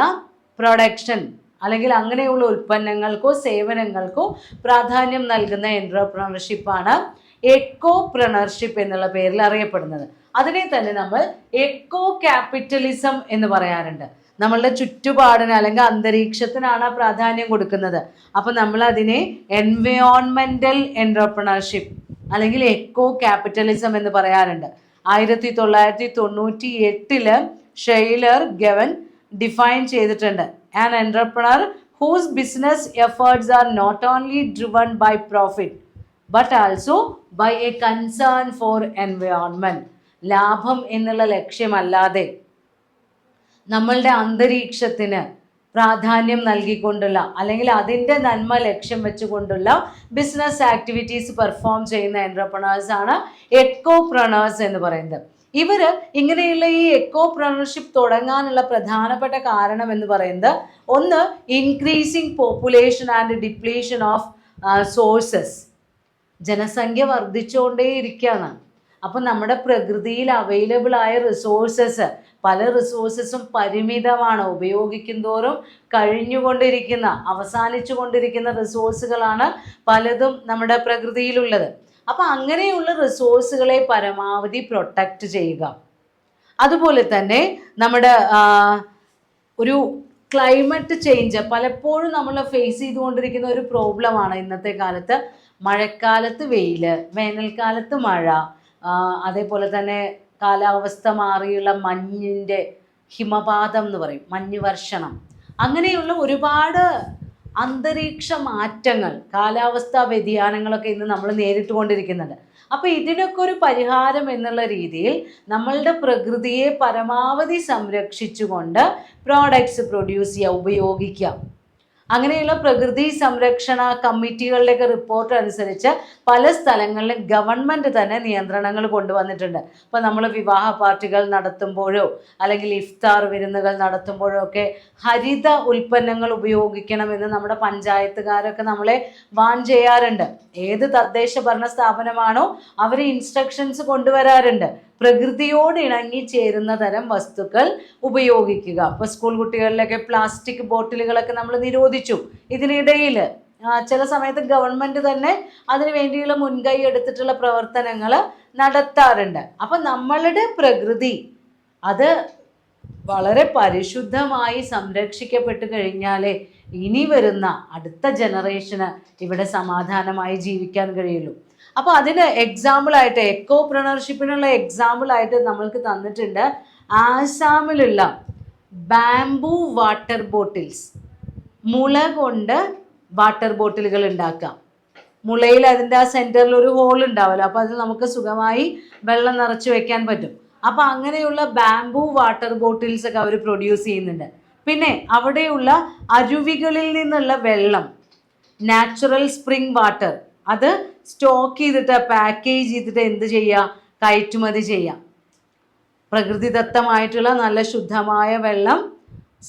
Speaker 1: പ്രൊഡക്ഷൻ അല്ലെങ്കിൽ അങ്ങനെയുള്ള ഉൽപ്പന്നങ്ങൾക്കോ സേവനങ്ങൾക്കോ പ്രാധാന്യം നൽകുന്ന എന്റർപ്രണർഷിപ്പാണ് എക്കോപ്രണർഷിപ്പ് എന്നുള്ള പേരിൽ അറിയപ്പെടുന്നത്. അതിനെ തന്നെ നമ്മൾ എക്കോ ക്യാപിറ്റലിസം എന്ന് പറയാറുണ്ട്. നമ്മളുടെ ചുറ്റുപാടിന് അല്ലെങ്കിൽ അന്തരീക്ഷത്തിനാണ് പ്രാധാന്യം കൊടുക്കുന്നത്. അപ്പം നമ്മൾ അതിനെ എൻവയോൺമെന്റൽ എന്റർപ്രണർഷിപ്പ് അല്ലെങ്കിൽ എക്കോ ക്യാപിറ്റലിസം എന്ന് പറയാറുണ്ട്. 1998 ഷെയ്ലർ ഗവൻ ഡിഫൈൻ ചെയ്തിട്ടുണ്ട്. An entrepreneur whose business efforts are not only driven by profit but also by a concern for environment. ലാഭം എന്നുള്ള ലക്ഷ്യമല്ലാതെ നമ്മളുടെ അന്തരീക്ഷത്തിന് പ്രാധാന്യം നൽകിക്കൊണ്ടുള്ള അല്ലെങ്കിൽ അതിൻ്റെ നന്മ ലക്ഷ്യം വെച്ചുകൊണ്ടുള്ള ബിസിനസ് ആക്ടിവിറ്റീസ് പെർഫോം ചെയ്യുന്ന എൻട്രപ്രണേഴ്സ് ആണ് എക്കോപ്രണേഴ്സ് എന്ന് പറയുന്നത്. ഇവര് ഇങ്ങനെയുള്ള ഈ എക്കോപ്രണർഷിപ്പ് തുടങ്ങാനുള്ള പ്രധാനപ്പെട്ട കാരണം എന്ന് പറയുന്നത്, ഒന്ന്, increasing population and depletion of sources. ജനസംഖ്യ വർദ്ധിച്ചുകൊണ്ടേയിരിക്കുകയാണ്. അപ്പം നമ്മുടെ പ്രകൃതിയിൽ അവൈലബിൾ ആയ റിസോഴ്സസ്, പല റിസോഴ്സസും പരിമിതമാണ്. ഉപയോഗിക്കും തോറും കഴിഞ്ഞുകൊണ്ടിരിക്കുന്ന, അവസാനിച്ചു കൊണ്ടിരിക്കുന്ന റിസോഴ്സുകളാണ് പലതും നമ്മുടെ പ്രകൃതിയിലുള്ളത്. അപ്പം അങ്ങനെയുള്ള റിസോഴ്സുകളെ പരമാവധി പ്രൊട്ടക്റ്റ് ചെയ്യുക. അതുപോലെ തന്നെ നമ്മുടെ ഒരു ക്ലൈമറ്റ് ചേഞ്ച് പലപ്പോഴും നമ്മൾ ഫേസ് ചെയ്തുകൊണ്ടിരിക്കുന്ന ഒരു പ്രോബ്ലമാണ് ഇന്നത്തെ കാലത്ത്. മഴക്കാലത്ത് വെയിൽ, വേനൽക്കാലത്ത് മഴ, അതേപോലെ തന്നെ കാലാവസ്ഥ മാറിയുള്ള മഞ്ഞിൻ്റെ ഹിമപാതം എന്ന് പറയും, മഞ്ഞ് വർഷണം, അങ്ങനെയുള്ള ഒരുപാട് അന്തരീക്ഷ മാറ്റങ്ങൾ, കാലാവസ്ഥാ വ്യതിയാനങ്ങളൊക്കെ ഇന്ന് നമ്മൾ നേരിട്ട് കൊണ്ടിരിക്കുന്നുണ്ട്. അപ്പോൾ ഇതിനൊക്കെ ഒരു പരിഹാരം എന്നുള്ള രീതിയിൽ നമ്മളുടെ പ്രകൃതിയെ പരമാവധി സംരക്ഷിച്ചുകൊണ്ട് പ്രോഡക്ട്സ് പ്രൊഡ്യൂസ് ചെയ്യുക, ഉപയോഗിക്കുക. അങ്ങനെയുള്ള പ്രകൃതി സംരക്ഷണ കമ്മിറ്റികളുടെയൊക്കെ റിപ്പോർട്ട് അനുസരിച്ച് പല സ്ഥലങ്ങളിലും ഗവൺമെൻറ് തന്നെ നിയന്ത്രണങ്ങൾ കൊണ്ടുവന്നിട്ടുണ്ട്. ഇപ്പോൾ നമ്മൾ വിവാഹ പാർട്ടികൾ നടത്തുമ്പോഴോ അല്ലെങ്കിൽ ഇഫ്താർ വിരുന്നുകൾ നടത്തുമ്പോഴോ ഒക്കെ ഹരിത ഉൽപ്പന്നങ്ങൾ ഉപയോഗിക്കണമെന്ന് നമ്മുടെ പഞ്ചായത്തുകാരൊക്കെ നമ്മളെ വാൺ ചെയ്യാറുണ്ട്. ഏത് തദ്ദേശ ഭരണ സ്ഥാപനമാണോ അവർ ഇൻസ്ട്രക്ഷൻസ് കൊണ്ടുവരാറുണ്ട്. പ്രകൃതിയോട് ഇണങ്ങി ചേരുന്ന തരം വസ്തുക്കൾ ഉപയോഗിക്കുക. ഇപ്പോൾ സ്കൂൾ കുട്ടികളിലൊക്കെ പ്ലാസ്റ്റിക് ബോട്ടിലുകളൊക്കെ നമ്മൾ നിരോധിച്ചു. ഇതിനിടയിൽ ചില സമയത്ത് ഗവൺമെൻറ് തന്നെ അതിനു വേണ്ടിയുള്ള മുൻകൈ എടുത്തിട്ടുള്ള പ്രവർത്തനങ്ങൾ നടത്താറുണ്ട്. അപ്പം നമ്മളുടെ പ്രകൃതി അത് വളരെ പരിശുദ്ധമായി സംരക്ഷിക്കപ്പെട്ട് കഴിഞ്ഞാലേ ഇനി വരുന്ന അടുത്ത ജനറേഷന് ഇവിടെ സമാധാനമായി ജീവിക്കാൻ കഴിയുള്ളൂ. അപ്പോൾ അതിന് എക്സാമ്പിളായിട്ട്, എക്കോപ്രണർഷിപ്പിനുള്ള എക്സാമ്പിളായിട്ട് നമ്മൾക്ക് തന്നിട്ടുണ്ട് ആസാമിലുള്ള ബാംബു വാട്ടർ ബോട്ടിൽസ്. മുള കൊണ്ട് വാട്ടർ ബോട്ടിലുകൾ ഉണ്ടാക്കാം. മുളയിൽ അതിൻ്റെ ആ സെൻറ്ററിൽ ഒരു ഹോൾ ഉണ്ടാവുമല്ലോ, അപ്പോൾ അത് നമുക്ക് സുഖമായി വെള്ളം നിറച്ച് വെക്കാൻ പറ്റും. അപ്പോൾ അങ്ങനെയുള്ള ബാംബു വാട്ടർ ബോട്ടിൽസ് ഒക്കെ അവർ പ്രൊഡ്യൂസ് ചെയ്യുന്നുണ്ട്. പിന്നെ അവിടെയുള്ള അരുവികളിൽ നിന്നുള്ള വെള്ളം, നാച്ചുറൽ സ്പ്രിംഗ് വാട്ടർ, അത് സ്റ്റോക്ക് ചെയ്തിട്ട് പാക്കേജ് ചെയ്തിട്ട് എന്ത് ചെയ്യുക, കയറ്റുമതി ചെയ്യാം. പ്രകൃതിദത്തമായിട്ടുള്ള നല്ല ശുദ്ധമായ വെള്ളം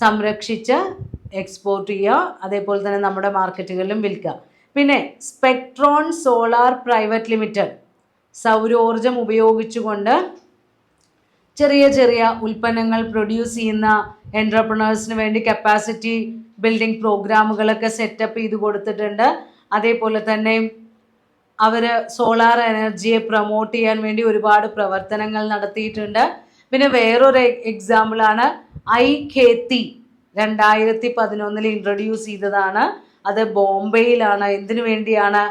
Speaker 1: സംരക്ഷിച്ച് എക്സ്പോർട്ട് ചെയ്യുക, അതേപോലെ തന്നെ നമ്മുടെ മാർക്കറ്റുകളിലും വിൽക്കുക. പിന്നെ സ്പെക്ട്രോൺ സോളാർ പ്രൈവറ്റ് ലിമിറ്റഡ് സൗരോർജം ഉപയോഗിച്ചുകൊണ്ട് ചെറിയ ചെറിയ ഉൽപ്പന്നങ്ങൾ പ്രൊഡ്യൂസ് ചെയ്യുന്ന എൻട്രപ്രണേഴ്സിന് വേണ്ടി കപ്പാസിറ്റി ബിൽഡിംഗ് പ്രോഗ്രാമുകളൊക്കെ സെറ്റപ്പ് ചെയ്ത് കൊടുത്തിട്ടുണ്ട്. അതേപോലെ തന്നെ അവർ സോളാർ എനർജിയെ പ്രൊമോട്ട് ചെയ്യാൻ വേണ്ടി ഒരുപാട് പ്രവർത്തനങ്ങൾ നടത്തിയിട്ടുണ്ട്. പിന്നെ വേറൊരു എക്സാമ്പിളാണ് ഐഖേത്തി, 2011 ഇൻട്രൊഡ്യൂസ് ചെയ്തതാണ്. അത് ബോംബെയിലാണ്. എന്തിനു വേണ്ടിയാണ്?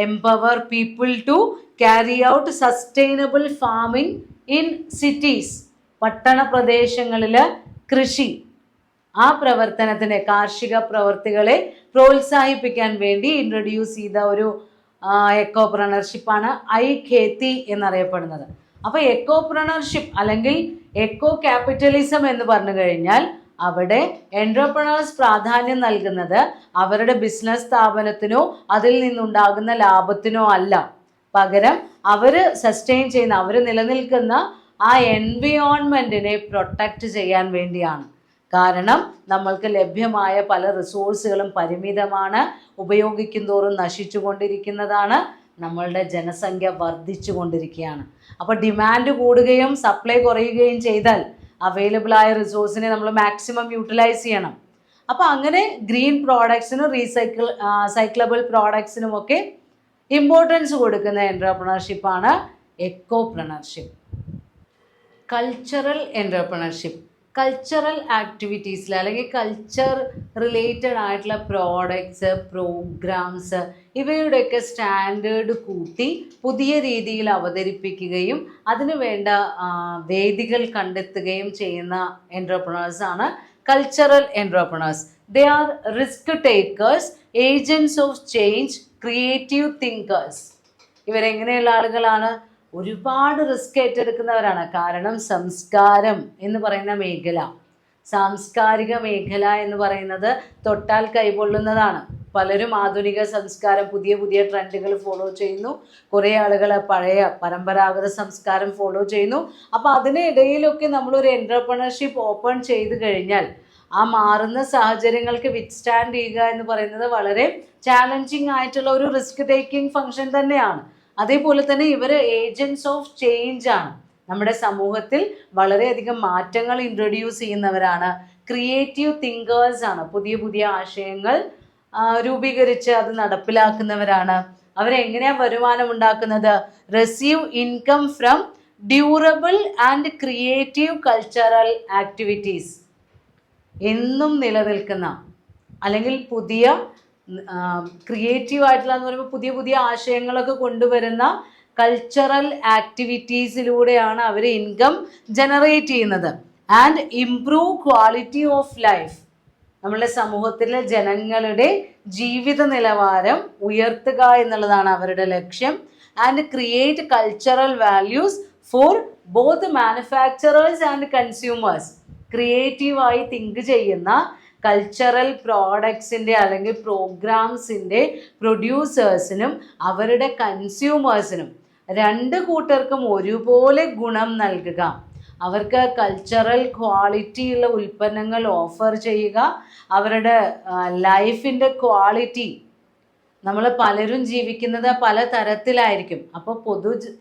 Speaker 1: Empower people to carry out sustainable farming in cities. പട്ടണ പ്രദേശങ്ങളിൽ കൃഷി, ആ പ്രവർത്തനത്തിന്, കാർഷിക പ്രവർത്തികളെ പ്രോത്സാഹിപ്പിക്കാൻ വേണ്ടി ഇൻട്രൊഡ്യൂസ് ചെയ്ത ഒരു എക്കോപ്രണർഷിപ്പാണ് ഐഖേത്തി എന്നറിയപ്പെടുന്നത്. അപ്പോൾ എക്കോപ്രണർഷിപ്പ് അല്ലെങ്കിൽ എക്കോ ക്യാപിറ്റലിസം എന്ന് പറഞ്ഞു കഴിഞ്ഞാൽ അവിടെ എൻട്രപ്രണേഴ്സ് പ്രാധാന്യം നൽകുന്നത് അവരുടെ ബിസിനസ് സ്ഥാപനത്തിനോ അതിൽ നിന്നുണ്ടാകുന്ന ലാഭത്തിനോ അല്ല. പകരം അവർ സസ്റ്റെയിൻ ചെയ്യുന്ന, അവർ നിലനിൽക്കുന്ന ആ എൻവയോൺമെൻറ്റിനെ പ്രൊട്ടക്റ്റ് ചെയ്യാൻ വേണ്ടിയാണ്. കാരണം നമ്മൾക്ക് ലഭ്യമായ പല റിസോഴ്സുകളും പരിമിതമാണ്, ഉപയോഗിക്കും തോറും നശിച്ചു കൊണ്ടിരിക്കുന്നതാണ്, നമ്മളുടെ ജനസംഖ്യ വർദ്ധിച്ചു കൊണ്ടിരിക്കുകയാണ്. അപ്പോൾ ഡിമാൻഡ് കൂടുകയും സപ്ലൈ കുറയുകയും ചെയ്താൽ അവൈലബിൾ ആയ റിസോഴ്സിനെ നമ്മൾ മാക്സിമം യൂട്ടിലൈസ് ചെയ്യണം. അപ്പോൾ അങ്ങനെ ഗ്രീൻ പ്രോഡക്ട്സിനും സൈക്ലബിൾ പ്രോഡക്ട്സിനുമൊക്കെ ഇമ്പോർട്ടൻസ് കൊടുക്കുന്ന എൻട്രപ്രണർഷിപ്പാണ് എക്കോപ്രണർഷിപ്പ്. കൾച്ചറൽ എൻട്രപ്രണർഷിപ്പ്, കൾച്ചറൽ ആക്ടിവിറ്റീസിൽ അല്ലെങ്കിൽ കൾച്ചർ റിലേറ്റഡ് ആയിട്ടുള്ള പ്രോഡക്ട്സ്, പ്രോഗ്രാംസ് ഇവയുടെയൊക്കെ സ്റ്റാൻഡേർഡ് കൂട്ടി പുതിയ രീതിയിൽ അവതരിപ്പിക്കുകയും അതിനു വേണ്ട വേദികൾ കണ്ടെത്തുകയും ചെയ്യുന്ന എൻട്രപ്രണേഴ്സാണ് cultural entrepreneurs. They are risk takers, agents of change, creative thinkers. ഇവരെങ്ങനെയുള്ള ആളുകളാണ്? ഒരുപാട് റിസ്ക് ഏറ്റെടുക്കുന്നവരാണ്. കാരണം സംസ്കാരം എന്ന് പറയുന്ന മേഖല, സാംസ്കാരിക മേഖല എന്ന് പറയുന്നത് തൊട്ടാൽ കൈകൊള്ളുന്നതാണ്. പലരും ആധുനിക സംസ്കാരം, പുതിയ പുതിയ ട്രെൻഡുകൾ ഫോളോ ചെയ്യുന്നു. കുറേ ആളുകൾ പഴയ പരമ്പരാഗത സംസ്കാരം ഫോളോ ചെയ്യുന്നു. അപ്പോൾ അതിനിടയിലൊക്കെ നമ്മളൊരു എൻ്റർപ്രണർഷിപ്പ് ഓപ്പൺ ചെയ്ത് കഴിഞ്ഞാൽ ആ മാറുന്ന സാഹചര്യങ്ങൾക്ക് വിത്ത്സ്റ്റാൻഡ് ചെയ്യുക എന്ന് പറയുന്നത് വളരെ ചാലഞ്ചിങ് ആയിട്ടുള്ള ഒരു റിസ്ക് ടേക്കിംഗ് ഫംഗ്ഷൻ തന്നെയാണ്. അതേപോലെ തന്നെ ഇവർ ഏജൻറ്റ്സ് ഓഫ് ചേഞ്ച് ആണ്. നമ്മുടെ സമൂഹത്തിൽ വളരെയധികം മാറ്റങ്ങൾ ഇൻട്രൊഡ്യൂസ് ചെയ്യുന്നവരാണ്. ക്രിയേറ്റീവ് തിങ്കേഴ്സ് ആണ്. പുതിയ പുതിയ ആശയങ്ങൾ രൂപീകരിച്ച് അത് നടപ്പിലാക്കുന്നവരാണ്. അവരെങ്ങനെയാണ് വരുമാനം ഉണ്ടാക്കുന്നത്? Receive income from durable and creative cultural activities. എന്നും നിലനിൽക്കുന്ന അല്ലെങ്കിൽ പുതിയ ക്രിയേറ്റീവ് ആയിട്ടുള്ള എന്ന് പറയുമ്പോൾ പുതിയ പുതിയ ആശയങ്ങളൊക്കെ കൊണ്ടുവരുന്ന കൾച്ചറൽ ആക്ടിവിറ്റീസിലൂടെയാണ് അവർ ഇൻകം ജനറേറ്റ് ചെയ്യുന്നത്. And improve quality of life. നമ്മളുടെ സമൂഹത്തിലെ ജനങ്ങളുടെ ജീവിത നിലവാരം ഉയർത്തുക എന്നുള്ളതാണ് അവരുടെ ലക്ഷ്യം. And create cultural values for both manufacturers and consumers. ക്രിയേറ്റീവായി തിങ്ക് ചെയ്യുന്ന കൾച്ചറൽ പ്രോഡക്ട്സിൻ്റെ അല്ലെങ്കിൽ പ്രോഗ്രാംസിൻ്റെ പ്രൊഡ്യൂസേഴ്സിനും അവരുടെ കൺസ്യൂമേഴ്സിനും രണ്ട് കൂട്ടർക്കും ഒരുപോലെ ഗുണം നൽകുക. അവർക്ക് കൾച്ചറൽ ക്വാളിറ്റിയുള്ള ഉൽപ്പന്നങ്ങൾ ഓഫർ ചെയ്യുക. അവരുടെ ലൈഫിൻ്റെ ക്വാളിറ്റി, നമ്മൾ പലരും ജീവിക്കുന്നത് പല തരത്തിലായിരിക്കും. അപ്പോൾ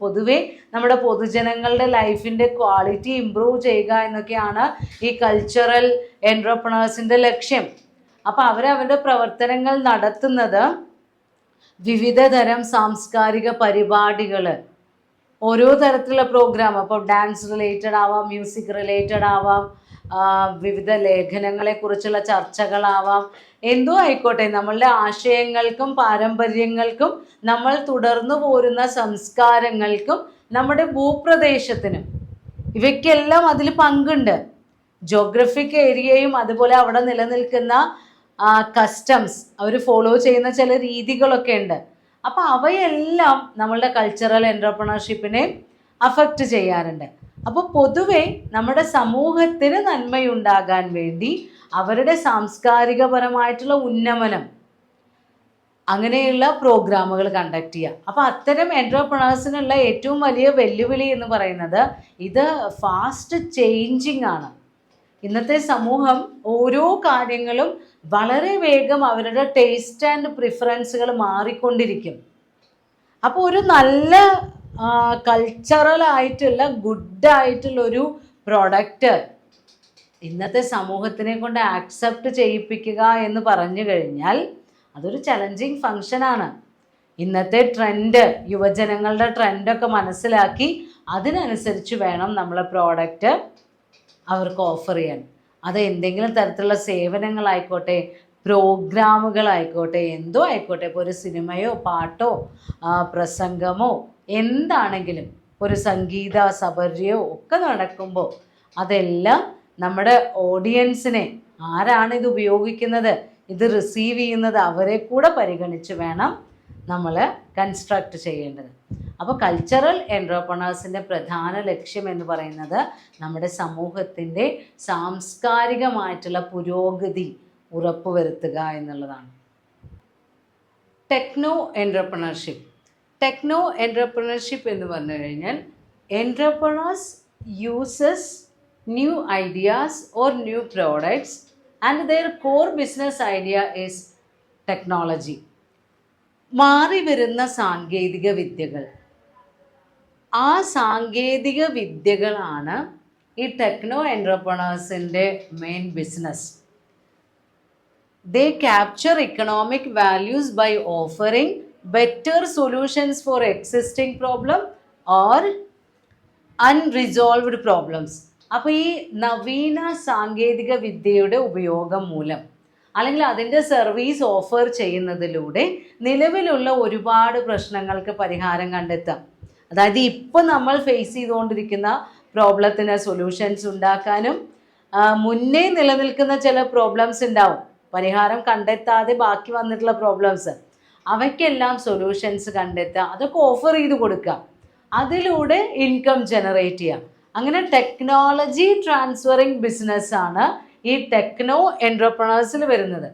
Speaker 1: പൊതുവെ നമ്മുടെ പൊതുജനങ്ങളുടെ ലൈഫിൻ്റെ ക്വാളിറ്റി ഇമ്പ്രൂവ് ചെയ്യുക എന്നൊക്കെയാണ് ഈ കൾച്ചറൽ എൻ്റർപ്രണേഴ്സിൻ്റെ ലക്ഷ്യം. അപ്പോൾ അവരവരുടെ പ്രവർത്തനങ്ങൾ നടത്തുന്നത് വിവിധ തരം സാംസ്കാരിക പരിപാടികൾ, ഓരോ തരത്തിലുള്ള പ്രോഗ്രാം. അപ്പോൾ ഡാൻസ് റിലേറ്റഡ് ആവാം, മ്യൂസിക് റിലേറ്റഡ് ആവാം, വിവിധ ലേഖനങ്ങളെക്കുറിച്ചുള്ള ചർച്ചകളാവാം, എന്തോ ആയിക്കോട്ടെ. നമ്മളുടെ ആശയങ്ങൾക്കും പാരമ്പര്യങ്ങൾക്കും നമ്മൾ തുടർന്നു പോരുന്ന സംസ്കാരങ്ങൾക്കും നമ്മുടെ ഭൂപ്രദേശത്തിനും ഇവയ്ക്കെല്ലാം അതിൽ പങ്കുണ്ട്. ജോഗ്രഫിക് ഏരിയയും അതുപോലെ അവിടെ നിലനിൽക്കുന്ന കസ്റ്റംസ്, അവർ ഫോളോ ചെയ്യുന്ന ചില രീതികളൊക്കെ ഉണ്ട്. അപ്പോൾ അവയെല്ലാം നമ്മളുടെ കൾച്ചറൽ എൻ്റർപ്രണർഷിപ്പിനെ അഫക്റ്റ് ചെയ്യാറുണ്ട്. അപ്പോൾ പൊതുവെ നമ്മുടെ സമൂഹത്തിന് നന്മയുണ്ടാകാൻ വേണ്ടി അവരുടെ സാംസ്കാരികപരമായിട്ടുള്ള ഉന്നമനം, അങ്ങനെയുള്ള പ്രോഗ്രാമുകൾ കണ്ടക്ട് ചെയ്യുക. അപ്പോൾ അത്തരം എൻ്റർപ്രണേഴ്സിനുള്ള ഏറ്റവും വലിയ വെല്ലുവിളി എന്ന് പറയുന്നത് ഇത് ഫാസ്റ്റ് ചേഞ്ചിങ് ആണ്. ഇന്നത്തെ സമൂഹം ഓരോ കാര്യങ്ങളും വളരെ വേഗം അവരുടെ ടേസ്റ്റ് ആൻഡ് പ്രിഫറൻസുകൾ മാറിക്കൊണ്ടിരിക്കും. അപ്പോൾ ഒരു നല്ല കൾച്ചറൽ ആയിട്ടുള്ള ഗുഡായിട്ടുള്ളൊരു പ്രൊഡക്റ്റ് ഇന്നത്തെ സമൂഹത്തിനെ കൊണ്ട് ആക്സെപ്റ്റ് ചെയ്യിപ്പിക്കുക എന്ന് പറഞ്ഞു കഴിഞ്ഞാൽ അതൊരു ചലഞ്ചിങ് ഫങ്ഷനാണ്. ഇന്നത്തെ ട്രെൻഡ്, യുവജനങ്ങളുടെ ട്രെൻഡൊക്കെ മനസ്സിലാക്കി അതിനനുസരിച്ച് വേണം നമ്മളെ പ്രോഡക്റ്റ് അവർക്ക് ഓഫർ ചെയ്യാൻ. അത് എന്തെങ്കിലും തരത്തിലുള്ള സേവനങ്ങളായിക്കോട്ടെ, പ്രോഗ്രാമുകളായിക്കോട്ടെ, എന്തോ ആയിക്കോട്ടെ. ഇപ്പോൾ ഒരു സിനിമയോ പാട്ടോ പ്രസംഗമോ എന്താണെങ്കിലും, ഒരു സംഗീത സബരിയോ ഒക്കെ നടക്കുമ്പോൾ അതെല്ലാം നമ്മുടെ ഓഡിയൻസിനെ, ആരാണ് ഇത് ഉപയോഗിക്കുന്നത്, ഇത് റിസീവ് ചെയ്യുന്നത്, അവരെ കൂടെ പരിഗണിച്ച് വേണം നമ്മൾ കൺസ്ട്രക്റ്റ് ചെയ്യേണ്ടത്. അപ്പോൾ കൾച്ചറൽ എൻ്റർപ്രണേഴ്സിൻ്റെ പ്രധാന ലക്ഷ്യം എന്ന് പറയുന്നത് നമ്മുടെ സമൂഹത്തിൻ്റെ സാംസ്കാരികമായിട്ടുള്ള പുരോഗതി ഉറപ്പുവരുത്തുക എന്നുള്ളതാണ്. Techno entrepreneurship. ടെക്നോ എൻ്റർപ്രണർഷിപ്പ് എന്ന് പറഞ്ഞു കഴിഞ്ഞാൽ entrepreneurs uses new ideas or new products and their core business idea is technology. മാറി വരുന്ന സാങ്കേതിക വിദ്യകൾ, ആ സാങ്കേതിക വിദ്യകളാണ് ഈ ടെക്നോ എൻ്റർപ്രണേഴ്സിൻ്റെ main business. They capture economic values by offering better solutions for existing problem or unresolved problems. അപ്പോൾ ഈ നവീന സാങ്കേതിക വിദ്യയുടെ ഉപയോഗം മൂലം അല്ലെങ്കിൽ അതിൻ്റെ സർവീസ് ഓഫർ ചെയ്യുന്നതിലൂടെ നിലവിലുള്ള ഒരുപാട് പ്രശ്നങ്ങൾക്ക് പരിഹാരം കണ്ടെത്താം. അതായത് ഇപ്പോൾ നമ്മൾ ഫേസ് ചെയ്തുകൊണ്ടിരിക്കുന്ന പ്രോബ്ലത്തിന് സൊല്യൂഷൻസ് ഉണ്ടാക്കാനും മുന്നേ നിലനിൽക്കുന്ന ചില പ്രോബ്ലംസ് ഉണ്ടാവും, പരിഹാരം കണ്ടെത്താതെ ബാക്കി വന്നിട്ടുള്ള പ്രോബ്ലംസ്, അവയ്ക്കെല്ലാം സൊല്യൂഷൻസ് കണ്ടെത്തുക, അതൊക്കെ ഓഫർ ചെയ്ത് കൊടുക്കുക, അതിലൂടെ ഇൻകം ജനറേറ്റ് ചെയ്യുക. അങ്ങനെ ടെക്നോളജി ട്രാൻസ്ഫറിങ് ബിസിനസ്സാണ് ഈ ടെക്നോ എൻ്റർപ്രണേഴ്സിൽ വരുന്നത്.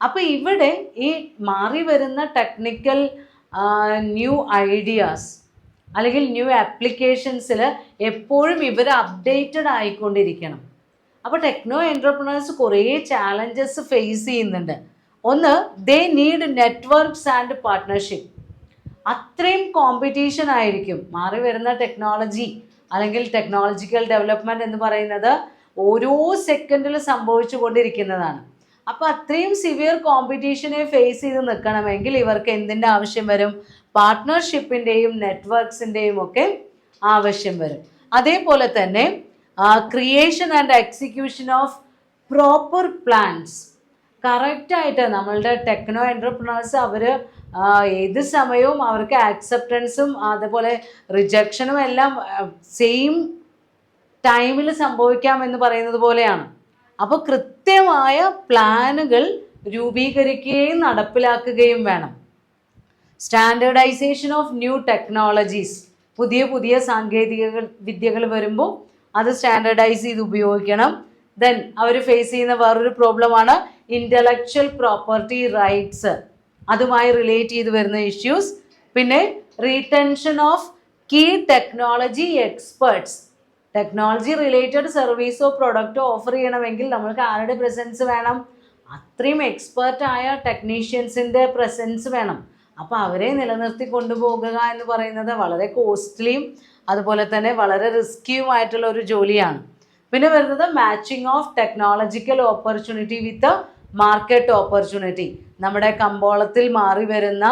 Speaker 1: അപ്പോൾ ഇവിടെ ഈ മാറി വരുന്ന ടെക്നിക്കൽ ന്യൂ ഐഡിയാസ് അല്ലെങ്കിൽ ന്യൂ ആപ്ലിക്കേഷൻസിൽ എപ്പോഴും ഇവർ അപ്ഡേറ്റഡ് ആയിക്കൊണ്ടിരിക്കണം. അപ്പോൾ ടെക്നോ എൻ്റർപ്രണേഴ്സ് കുറേ ചാലഞ്ചസ് ഫേസ് ചെയ്യുന്നുണ്ട്. ഒന്ന്, they need networks and partnership. അത്രയും കോമ്പറ്റീഷൻ ആയിരിക്കും. മാറി വരുന്ന ടെക്നോളജി അല്ലെങ്കിൽ ടെക്നോളജിക്കൽ ഡെവലപ്മെൻറ്റ് എന്ന് പറയുന്നത് ഓരോ സെക്കൻഡിൽ സംഭവിച്ചു കൊണ്ടിരിക്കുന്നതാണ്. അപ്പോൾ അത്രയും സിവിയർ കോമ്പറ്റീഷനെ ഫേസ് ചെയ്ത് നിൽക്കണമെങ്കിൽ ഇവർക്ക് എന്തിൻ്റെ ആവശ്യം വരും? പാർട്ട്ണർഷിപ്പിൻ്റെയും നെറ്റ്വർക്ക്സിൻ്റെയും ഒക്കെ ആവശ്യം വരും. അതേപോലെ തന്നെ creation and execution of proper plans. കറക്റ്റായിട്ട് നമ്മളുടെ ടെക്നോ എൻ്റർപ്രണേഴ്സ് അവർ ഏത് സമയവും അവർക്ക് ആക്സെപ്റ്റൻസും അതുപോലെ റിജക്ഷനും എല്ലാം സെയിം ടൈമിൽ സംഭവിക്കാമെന്ന് പറയുന്നത് പോലെയാണ്. അപ്പോൾ കൃത്യമായ പ്ലാനുകൾ രൂപീകരിക്കുകയും നടപ്പിലാക്കുകയും വേണം. Standardisation of new technologies. പുതിയ പുതിയ സാങ്കേതിക വിദ്യകൾ വരുമ്പോൾ അത് സ്റ്റാൻഡേർഡൈസ് ചെയ്ത് ഉപയോഗിക്കണം. ദെൻ അവർ ഫേസ് ചെയ്യുന്ന വേറൊരു പ്രോബ്ലമാണ് ഇൻ്റലക്ച്വൽ പ്രോപ്പർട്ടി റൈറ്റ്സ്, അതുമായി റിലേറ്റ് ചെയ്ത് വരുന്ന ഇഷ്യൂസ്. പിന്നെ retention of key technology experts. Technology related സർവീസോ പ്രൊഡക്റ്റോ ഓഫർ ചെയ്യണമെങ്കിൽ നമ്മൾക്ക് ആരുടെ പ്രസൻസ് വേണം? അത്രയും എക്സ്പേർട്ടായ ടെക്നീഷ്യൻസിൻ്റെ പ്രസൻസ് വേണം. അപ്പോൾ അവരെ നിലനിർത്തി കൊണ്ടുപോകുക എന്ന് പറയുന്നത് വളരെ കോസ്റ്റ്ലിയും അതുപോലെ തന്നെ വളരെ റിസ്കിയുമായിട്ടുള്ള ഒരു ജോലിയാണ്. പിന്നെ വരുന്നത് matching of technological opportunity with market opportunity. നമ്മുടെ കമ്പോളത്തിൽ മാറി വരുന്ന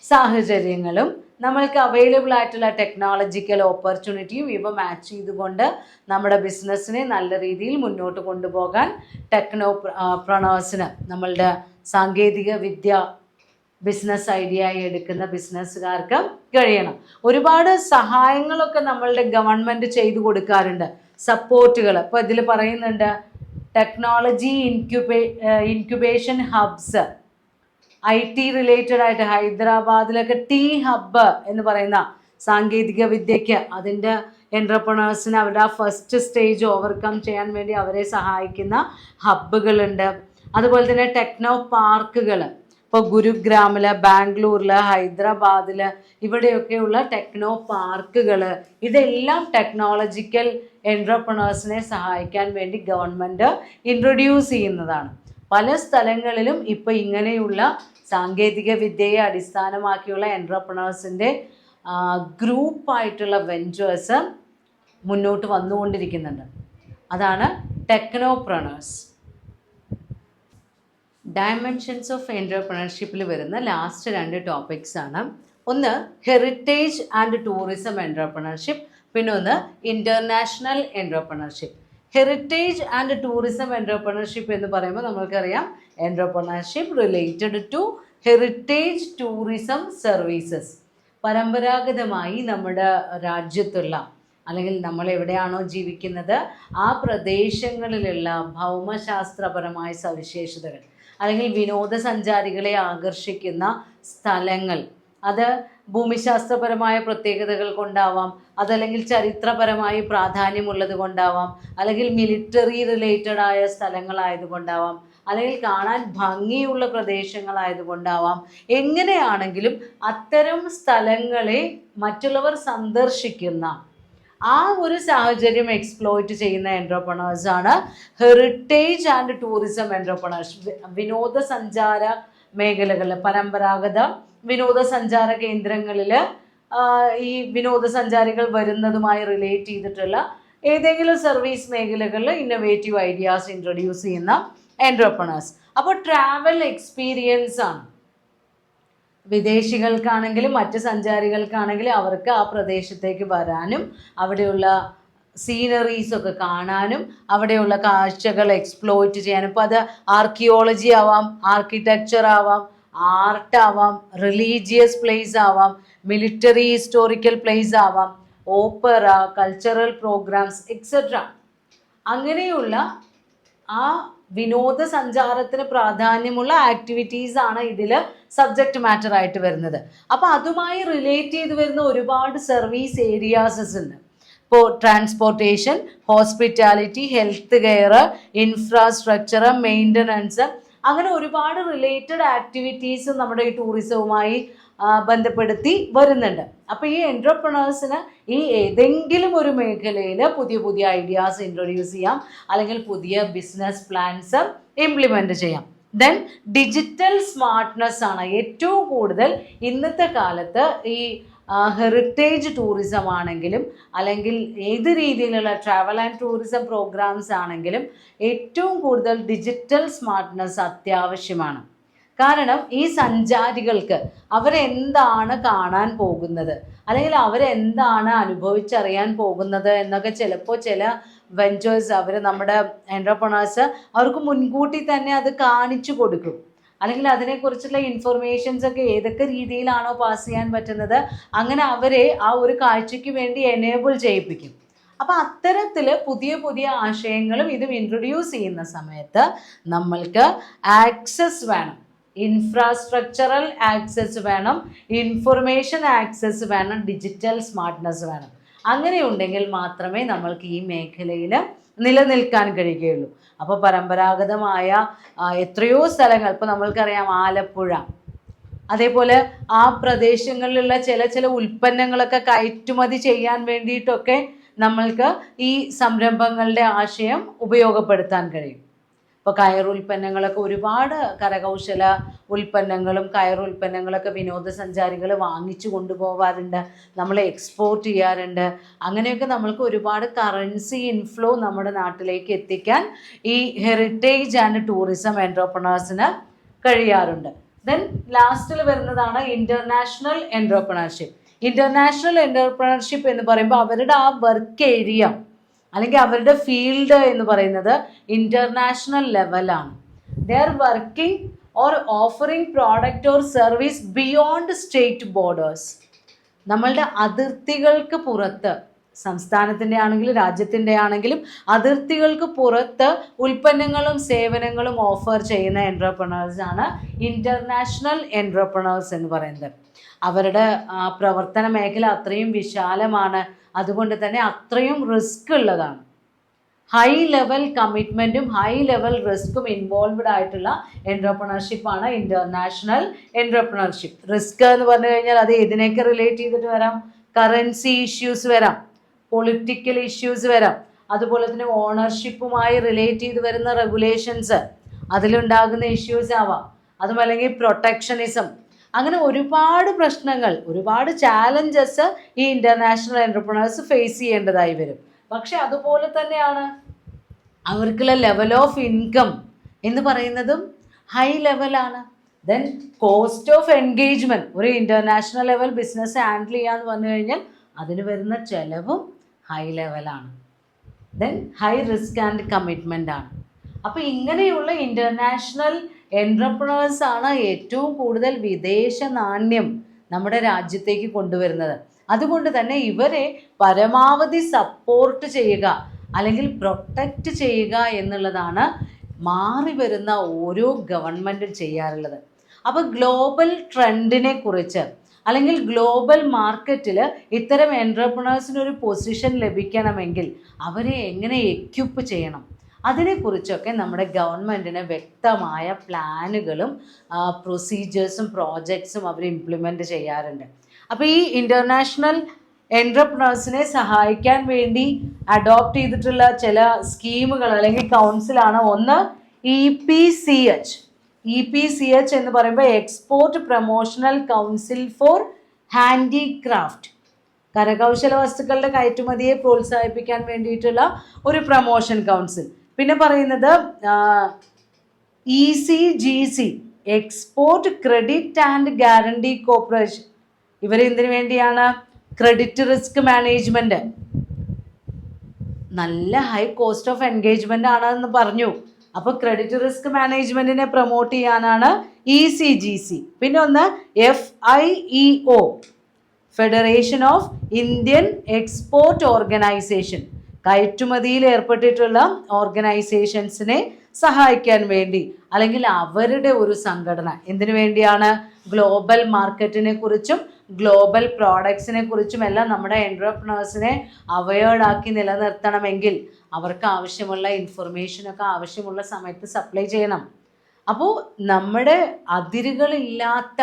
Speaker 1: സാഹചര്യങ്ങളും നമ്മൾക്ക് അവൈലബിൾ ആയിട്ടുള്ള ടെക്നോളജിക്കൽ ഓപ്പർച്യൂണിറ്റിയും ഇവ മാച്ച് ചെയ്തുകൊണ്ട് നമ്മുടെ ബിസിനസ്സിനെ നല്ല രീതിയിൽ മുന്നോട്ട് കൊണ്ടുപോകാൻ ടെക്നോപ്രണേഴ്സിന്, നമ്മളുടെ സാങ്കേതിക വിദ്യ ബിസിനസ് ഐഡിയ ആയി എടുക്കുന്ന ബിസിനസ്സുകാർക്ക് കഴിയണം. ഒരുപാട് സഹായങ്ങളൊക്കെ നമ്മളുടെ ഗവൺമെൻറ് ചെയ്തു കൊടുക്കാറുണ്ട്, സപ്പോർട്ടുകൾ. അപ്പോൾ ഇതിൽ പറയുന്നുണ്ട് technology incubation hubs. IT related ആയിട്ട് ഹൈദരാബാദിലൊക്കെ ഹബ്ബ് എന്ന് പറയുന്ന സാങ്കേതിക വിദ്യയ്ക്ക് അതിൻ്റെ എൻ്റർപ്രണേഴ്സിന് അവരുടെ ആ ഫസ്റ്റ് സ്റ്റേജ് ഓവർകം ചെയ്യാൻ വേണ്ടി അവരെ സഹായിക്കുന്ന ഹബ്ബുകളുണ്ട്. അതുപോലെ തന്നെ ടെക്നോ പാർക്കുകൾ. ഇപ്പോൾ ഗുരുഗ്രാമിൽ, ബാംഗ്ലൂരിൽ, ഹൈദരാബാദിൽ ഇവിടെയൊക്കെയുള്ള ടെക്നോ പാർക്കുകൾ, ഇതെല്ലാം ടെക്നോളജിക്കൽ എൻ്റർപ്രണേഴ്സിനെ സഹായിക്കാൻ വേണ്ടി ഗവൺമെൻറ് ഇൻട്രൊഡ്യൂസ് ചെയ്യുന്നതാണ്. പല സ്ഥലങ്ങളിലും ഇപ്പോൾ ഇങ്ങനെയുള്ള സാങ്കേതിക വിദ്യയെ അടിസ്ഥാനമാക്കിയുള്ള എൻ്റർപ്രണേഴ്സിൻ്റെ ഗ്രൂപ്പായിട്ടുള്ള വെഞ്ചേഴ്സ് മുന്നോട്ട് വന്നുകൊണ്ടിരിക്കുന്നുണ്ട്. അതാണ് ടെക്നോപ്രണേഴ്സ്. ഡയമെൻഷൻസ് ഓഫ് എൻ്റർപ്രണർഷിപ്പിൽ വരുന്ന ലാസ്റ്റ് 2 ടോപ്പിക്സ് ആണ്. ഒന്ന് ഹെറിറ്റേജ് ആൻഡ് ടൂറിസം എൻ്റർപ്രണർഷിപ്പ്, പിന്നെ ഒന്ന് international entrepreneurship. Heritage and tourism entrepreneurship എന്ന് പറയുമ്പോൾ നമ്മൾക്കറിയാം entrepreneurship related to heritage tourism services. പരമ്പരാഗതമായി നമ്മുടെ രാജ്യത്തുള്ള അല്ലെങ്കിൽ നമ്മൾ എവിടെയാണോ ജീവിക്കുന്നത് ആ പ്രദേശങ്ങളിലുള്ള ഭൗമശാസ്ത്രപരമായ സവിശേഷതകൾ അല്ലെങ്കിൽ വിനോദസഞ്ചാരികളെ ആകർഷിക്കുന്ന സ്ഥലങ്ങൾ, അത് ഭൂമിശാസ്ത്രപരമായ പ്രത്യേകതകൾ കൊണ്ടാവാം, അതല്ലെങ്കിൽ ചരിത്രപരമായി പ്രാധാന്യമുള്ളത് കൊണ്ടാവാം, അല്ലെങ്കിൽ മിലിറ്ററി റിലേറ്റഡ് ആയ സ്ഥലങ്ങളായതുകൊണ്ടാവാം, അല്ലെങ്കിൽ കാണാൻ ഭംഗിയുള്ള പ്രദേശങ്ങളായതുകൊണ്ടാവാം. എങ്ങനെയാണെങ്കിലും അത്തരം സ്ഥലങ്ങളെ മറ്റുള്ളവർ സന്ദർശിക്കുന്ന ആ ഒരു സാഹചര്യം എക്സ്പ്ലോയിറ്റ് ചെയ്യുന്ന എൻ്റർപ്രണേഴ്സാണ് ഹെറിറ്റേജ് ആൻഡ് ടൂറിസം എൻ്റർപ്രണേഴ്സ്. വിനോദസഞ്ചാര മേഖലകളിൽ, പരമ്പരാഗത വിനോദസഞ്ചാര കേന്ദ്രങ്ങളിൽ ഈ വിനോദസഞ്ചാരികൾ വരുന്നതുമായി റിലേറ്റ് ചെയ്തിട്ടുള്ള ഏതെങ്കിലും സർവീസ് മേഖലകളിൽ ഇന്നോവേറ്റീവ് ഐഡിയാസ് ഇൻട്രൊഡ്യൂസ് ചെയ്യുന്ന എൻ്റർപ്രണേഴ്സ്. അപ്പോൾ ട്രാവൽ എക്സ്പീരിയൻസ് ആണ്. വിദേശികൾക്കാണെങ്കിലും മറ്റ് സഞ്ചാരികൾക്കാണെങ്കിലും അവർക്ക് ആ പ്രദേശത്തേക്ക് വരാനും അവിടെയുള്ള സീനറീസൊക്കെ കാണാനും അവിടെയുള്ള കാഴ്ചകൾ എക്സ്പ്ലോയിറ്റ് ചെയ്യാനും. ഇപ്പോൾ അത് ആർക്കിയോളജി ആവാം, ആർക്കിടെക്ചർ ആവാം, ആർട്ട് ആവാം, റിലീജിയസ് പ്ലേസ് ആവാം, മിലിറ്ററി ഹിസ്റ്റോറിക്കൽ പ്ലേസ് ആവാം, ഓപ്പറ, കൾച്ചറൽ പ്രോഗ്രാംസ് എക്സെട്ര. അങ്ങനെയുള്ള ആ വിനോദസഞ്ചാരത്തിന് പ്രാധാന്യമുള്ള ആക്ടിവിറ്റീസ് ആണ് ഇതിൽ സബ്ജക്റ്റ് മാറ്റർ ആയിട്ട് വരുന്നത്. അപ്പോൾ അതുമായി റിലേറ്റ് ചെയ്ത് വരുന്ന ഒരുപാട് സർവീസ് ഏരിയാസ് ഉണ്ട്. ഇപ്പോൾ transportation, hospitality, health care, infrastructure, maintenance, അങ്ങനെ ഒരുപാട് റിലേറ്റഡ് ആക്ടിവിറ്റീസ് നമ്മുടെ ഈ ടൂറിസവുമായി ബന്ധപ്പെടുത്തി വരുന്നുണ്ട്. അപ്പോൾ ഈ എൻട്രപ്രണേഴ്സിന് ഈ ഏതെങ്കിലും ഒരു മേഖലയിൽ പുതിയ പുതിയ ഐഡിയാസ് ഇൻട്രൊഡ്യൂസ് ചെയ്യാം, അല്ലെങ്കിൽ പുതിയ ബിസിനസ് പ്ലാൻസ് ഇംപ്ലിമെൻ്റ് ചെയ്യാം. ദെൻ ഡിജിറ്റൽ സ്മാർട്ട്നെസ് ആണ് ഏറ്റവും കൂടുതൽ ഇന്നത്തെ കാലത്ത് ഈ ഹെറിറ്റേജ് ടൂറിസം ആണെങ്കിലും അല്ലെങ്കിൽ ഏത് രീതിയിലുള്ള ട്രാവൽ ആൻഡ് ടൂറിസം പ്രോഗ്രാംസ് ആണെങ്കിലും ഏറ്റവും കൂടുതൽ ഡിജിറ്റൽ സ്മാർട്ട്നെസ് അത്യാവശ്യമാണ്. കാരണം ഈ സഞ്ചാരികൾക്ക് അവരെന്താണ് കാണാൻ പോകുന്നത്, അല്ലെങ്കിൽ അവരെന്താണ് അനുഭവിച്ചറിയാൻ പോകുന്നത് എന്നൊക്കെ ചിലപ്പോൾ ചില വെഞ്ചേഴ്സ് നമ്മുടെ എൻ്റർപ്രണേഴ്സ് അവർക്ക് മുൻകൂട്ടി തന്നെ അത് കാണിച്ചു കൊടുക്കും. അല്ലെങ്കിൽ അതിനെക്കുറിച്ചുള്ള ഇൻഫർമേഷൻസ് ഒക്കെ ഏതൊക്കെ രീതിയിലാണോ പാസ് ചെയ്യാൻ പറ്റുന്നത് അങ്ങനെ അവരെ ആ ഒരു കാഴ്ചയ്ക്ക് വേണ്ടി എനേബിൾ ചെയ്യിപ്പിക്കും. അപ്പോൾ അത്തരത്തിൽ പുതിയ പുതിയ ആശയങ്ങളും ഇതും ഇൻട്രൊഡ്യൂസ് ചെയ്യുന്ന സമയത്ത് നമ്മൾക്ക് ആക്സസ് വേണം, ഇൻഫ്രാസ്ട്രക്ചറൽ ആക്സസ് വേണം, ഇൻഫർമേഷൻ ആക്സസ് വേണം, ഡിജിറ്റൽ സ്മാർട്ട്നെസ് വേണം. അങ്ങനെയുണ്ടെങ്കിൽ മാത്രമേ നമ്മൾക്ക് ഈ മേഖലയിൽ നിലനിൽക്കാൻ കഴിയുകയുള്ളൂ. അപ്പോൾ പരമ്പരാഗതമായ എത്രയോ സ്ഥലങ്ങൾ, ഇപ്പോൾ നമ്മൾക്കറിയാം ആലപ്പുഴ, അതേപോലെ ആ പ്രദേശങ്ങളിലുള്ള ചില ഉൽപ്പന്നങ്ങളൊക്കെ കയറ്റുമതി ചെയ്യാൻ വേണ്ടിയിട്ടൊക്കെ നമ്മൾക്ക് ഈ സംരംഭങ്ങളുടെ ആശയം ഉപയോഗപ്പെടുത്താൻ കഴിയും. ഇപ്പോൾ കയർ ഉൽപ്പന്നങ്ങളൊക്കെ ഒരുപാട് കരകൗശല ഉൽപ്പന്നങ്ങളും കയർ ഉൽപ്പന്നങ്ങളൊക്കെ വിനോദസഞ്ചാരികൾ വാങ്ങിച്ചു കൊണ്ടുപോകാറുണ്ട്, നമ്മൾ എക്സ്പോർട്ട് ചെയ്യാറുണ്ട്. അങ്ങനെയൊക്കെ നമ്മൾക്ക് ഒരുപാട് കറൻസി ഇൻഫ്ലോ നമ്മുടെ നാട്ടിലേക്ക് എത്തിക്കാൻ ഈ ഹെറിറ്റേജ് ആൻഡ് ടൂറിസം എൻട്രപ്രണേഴ്സിന് കഴിയാറുണ്ട്. ദെൻ ലാസ്റ്റിൽ വരുന്നതാണ് ഇൻ്റർനാഷണൽ എൻട്രപ്രണർഷിപ്പ്. ഇൻ്റർനാഷണൽ എൻട്രപ്രണർഷിപ്പ് എന്ന് പറയുമ്പോൾ അവരുടെ ആ വർക്ക് ഏരിയ അല്ലെങ്കിൽ അവരുടെ ഫീൽഡ് എന്ന് പറയുന്നത് ഇൻ്റർനാഷണൽ ലെവലാണ്. They are working or offering product or service beyond state borders. നമ്മളുടെ അതിർത്തികൾക്ക് പുറത്ത്, സംസ്ഥാനത്തിൻ്റെ ആണെങ്കിലും രാജ്യത്തിൻ്റെ ആണെങ്കിലും അതിർത്തികൾക്ക് പുറത്ത് ഉൽപ്പന്നങ്ങളും സേവനങ്ങളും ഓഫർ ചെയ്യുന്ന എൻട്രപ്രണേഴ്സാണ് ഇൻ്റർനാഷണൽ എൻട്രപ്രണേഴ്സ് എന്ന് പറയുന്നത്. അവരുടെ പ്രവർത്തന മേഖല അത്രയും വിശാലമാണ്, അതുകൊണ്ട് തന്നെ അത്രയും റിസ്ക് ഉള്ളതാണ്. ഹൈ ലെവൽ കമ്മിറ്റ്മെൻറ്റും ഹൈ ലെവൽ റിസ്ക്കും ഇൻവോൾവ്ഡ് ആയിട്ടുള്ള എൻട്രപ്രണർഷിപ്പാണ് ഇൻ്റർനാഷണൽ എൻട്രപ്രണർഷിപ്പ്. റിസ്ക് എന്ന് പറഞ്ഞു കഴിഞ്ഞാൽ അത് ഇതിനൊക്കെ റിലേറ്റ് ചെയ്തിട്ട് വരാം. കറൻസി ഇഷ്യൂസ് വരാം, പൊളിറ്റിക്കൽ ഇഷ്യൂസ് വരാം, അതുപോലെ തന്നെ ഓണർഷിപ്പുമായി റിലേറ്റ് ചെയ്ത് വരുന്ന റെഗുലേഷൻസ്, അതിലുണ്ടാകുന്ന ഇഷ്യൂസ് ആവാം, അതുമല്ലെങ്കിൽ പ്രൊട്ടക്ഷനിസം, അങ്ങനെ ഒരുപാട് പ്രശ്നങ്ങൾ, ഒരുപാട് ചാലഞ്ചസ് ഈ ഇൻ്റർനാഷണൽ എൻട്രപ്രണേഴ്സ് ഫേസ് ചെയ്യേണ്ടതായി വരും. പക്ഷെ അതുപോലെ തന്നെയാണ് അവർക്കുള്ള ലെവൽ ഓഫ് ഇൻകം എന്ന് പറയുന്നതും ഹൈ ലെവലാണ്. ദെൻ കോസ്റ്റ് ഓഫ് എൻഗേജ്മെൻറ്റ്, ഒരു ഇൻ്റർനാഷണൽ ലെവൽ ബിസിനസ് ഹാൻഡിൽ ചെയ്യാന്ന് പറഞ്ഞു കഴിഞ്ഞാൽ അതിന് വരുന്ന ചിലവും ഹൈ ലെവലാണ്. Then high risk and commitment ആണ്. അപ്പോൾ ഇങ്ങനെയുള്ള ഇൻ്റർനാഷണൽ എൻട്രപ്രണേഴ്സ് ആണ് ഏറ്റവും കൂടുതൽ വിദേശ നാണ്യം നമ്മുടെ രാജ്യത്തേക്ക് കൊണ്ടുവരുന്നത്. അതുകൊണ്ട് തന്നെ ഇവരെ പരമാവധി സപ്പോർട്ട് ചെയ്യുക അല്ലെങ്കിൽ പ്രൊട്ടക്റ്റ് ചെയ്യുക എന്നുള്ളതാണ് മാറി വരുന്ന ഓരോ ഗവൺമെൻറ്റും ചെയ്യാറുള്ളത്. അപ്പോൾ ഗ്ലോബൽ ട്രെൻഡിനെ കുറിച്ച് അല്ലെങ്കിൽ ഗ്ലോബൽ മാർക്കറ്റിൽ ഇത്തരം എൻട്രപ്രണേഴ്സിനൊരു പൊസിഷൻ ലഭിക്കണമെങ്കിൽ അവരെ എങ്ങനെ എക്യുപ്പ് ചെയ്യണം, അതിനെക്കുറിച്ചൊക്കെ നമ്മുടെ ഗവൺമെൻറ്റിന് വ്യക്തമായ പ്ലാനുകളും പ്രൊസീജിയേഴ്സും പ്രോജക്ട്സും അവർ ഇംപ്ലിമെൻറ്റ് ചെയ്യാറുണ്ട്. അപ്പോൾ ഈ ഇൻ്റർനാഷണൽ എൻട്രപ്രണേഴ്സിനെ സഹായിക്കാൻ വേണ്ടി അഡോപ്റ്റ് ചെയ്തിട്ടുള്ള ചില സ്കീമുകൾ അല്ലെങ്കിൽ കൗൺസിലാണ് ഒന്ന് EPCH. EPCH എന്ന് പറയുമ്പോൾ export promotional council for handicraft. കരകൗശല വസ്തുക്കളുടെ കയറ്റുമതിയെ പ്രോത്സാഹിപ്പിക്കാൻ വേണ്ടിയിട്ടുള്ള ഒരു പ്രൊമോഷൻ കൗൺസിൽ. പിന്നെ പറയുന്നത് ECGC, export credit and guarantee corporation. ഇവരെന്തിനു വേണ്ടിയാണ്? Credit risk management. നല്ല ഹൈ കോസ്റ്റ് ഓഫ് എൻഗേജ്മെൻ്റ് ആണെന്ന് പറഞ്ഞു. അപ്പോൾ ക്രെഡിറ്റ് റിസ്ക് മാനേജ്മെൻറ്റിനെ പ്രൊമോട്ട് ചെയ്യാനാണ് ECGC. പിന്നെ ഒന്ന് FIEO, federation of Indian export organisation. കയറ്റുമതിയിൽ ഏർപ്പെട്ടിട്ടുള്ള ഓർഗനൈസേഷൻസിനെ സഹായിക്കാൻ വേണ്ടി, അല്ലെങ്കിൽ അവരുടെ ഒരു സംഘടന എന്തിനു വേണ്ടിയാണ്? ഗ്ലോബൽ മാർക്കറ്റിനെ കുറിച്ചും ഗ്ലോബൽ പ്രോഡക്ട്സിനെ കുറിച്ചും എല്ലാം നമ്മുടെ എൻട്രപ്രണേഴ്സിനെ അവയേർഡാക്കി നിലനിർത്തണമെങ്കിൽ അവർക്ക് ആവശ്യമുള്ള ഇൻഫർമേഷനൊക്കെ ആവശ്യമുള്ള സമയത്ത് സപ്ലൈ ചെയ്യണം. അപ്പോൾ നമ്മുടെ അതിരുകളില്ലാത്ത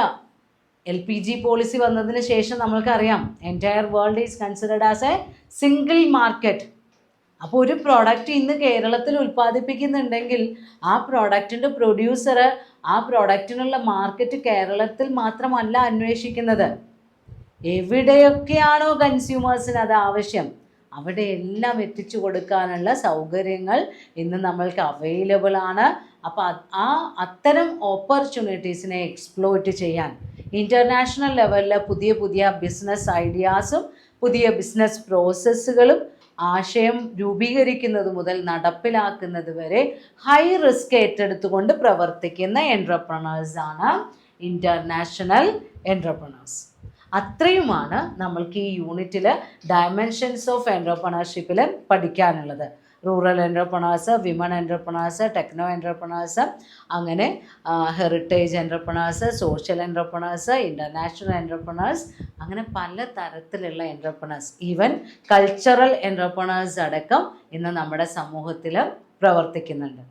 Speaker 1: LPG പോളിസി വന്നതിന് ശേഷം നമ്മൾക്കറിയാം entire world is considered as A single market. അപ്പോൾ ഒരു പ്രോഡക്റ്റ് ഇന്ന് കേരളത്തിൽ ഉൽപ്പാദിപ്പിക്കുന്നുണ്ടെങ്കിൽ ആ പ്രോഡക്റ്റിൻ്റെ പ്രൊഡ്യൂസർ ആ പ്രോഡക്റ്റിനുള്ള മാർക്കറ്റ് കേരളത്തിൽ മാത്രമല്ല അന്വേഷിക്കുന്നത്. എവിടെയൊക്കെയാണോ കൺസ്യൂമേഴ്സിന് അത് ആവശ്യം അവിടെ എല്ലാം എത്തിച്ചു കൊടുക്കാനുള്ള സൗകര്യങ്ങൾ ഇന്ന് നമ്മൾക്ക് അവൈലബിൾ ആണ്. അപ്പോൾ അത്തരം ഓപ്പർച്യൂണിറ്റീസിനെ എക്സ്പ്ലോയിറ്റ് ചെയ്യാൻ ഇൻ്റർനാഷണൽ ലെവലിൽ പുതിയ പുതിയ ബിസിനസ് ഐഡിയാസും പുതിയ ബിസിനസ് പ്രോസസ്സുകളും ആശയം രൂപീകരിക്കുന്നത് മുതൽ നടപ്പിലാക്കുന്നത് വരെ ഹൈ റിസ്ക് ഏറ്റെടുത്തുകൊണ്ട് പ്രവർത്തിക്കുന്ന എൻട്രപ്രണേഴ്സാണ് ഇൻ്റർനാഷണൽ എൻട്രപ്രണേഴ്സ്. അത്രയുമാണ് നമ്മൾക്ക് ഈ യൂണിറ്റിൽ ഡയമെൻഷൻസ് ഓഫ് എൻട്രപ്രണർഷിപ്പിൽ പഠിക്കാനുള്ളത്. റൂറൽ എൻട്രപ്രണേഴ്സ്, വിമൺ എൻട്രപ്രണേഴ്സ്, ടെക്നോ എൻട്രപ്രണേഴ്സ്, അങ്ങനെ ഹെറിറ്റേജ് എൻട്രപ്രണേഴ്സ്, സോഷ്യൽ എൻട്രപ്രണേഴ്സ്, ഇൻ്റർനാഷണൽ എൻട്രപ്രണേഴ്സ്, അങ്ങനെ പല തരത്തിലുള്ള എൻട്രപ്രണേഴ്സ്, ഈവൻ കൾച്ചറൽ എൻട്രപ്രണേഴ്സ് അടക്കം ഇന്ന് നമ്മുടെ സമൂഹത്തിൽ പ്രവർത്തിക്കുന്നുണ്ട്.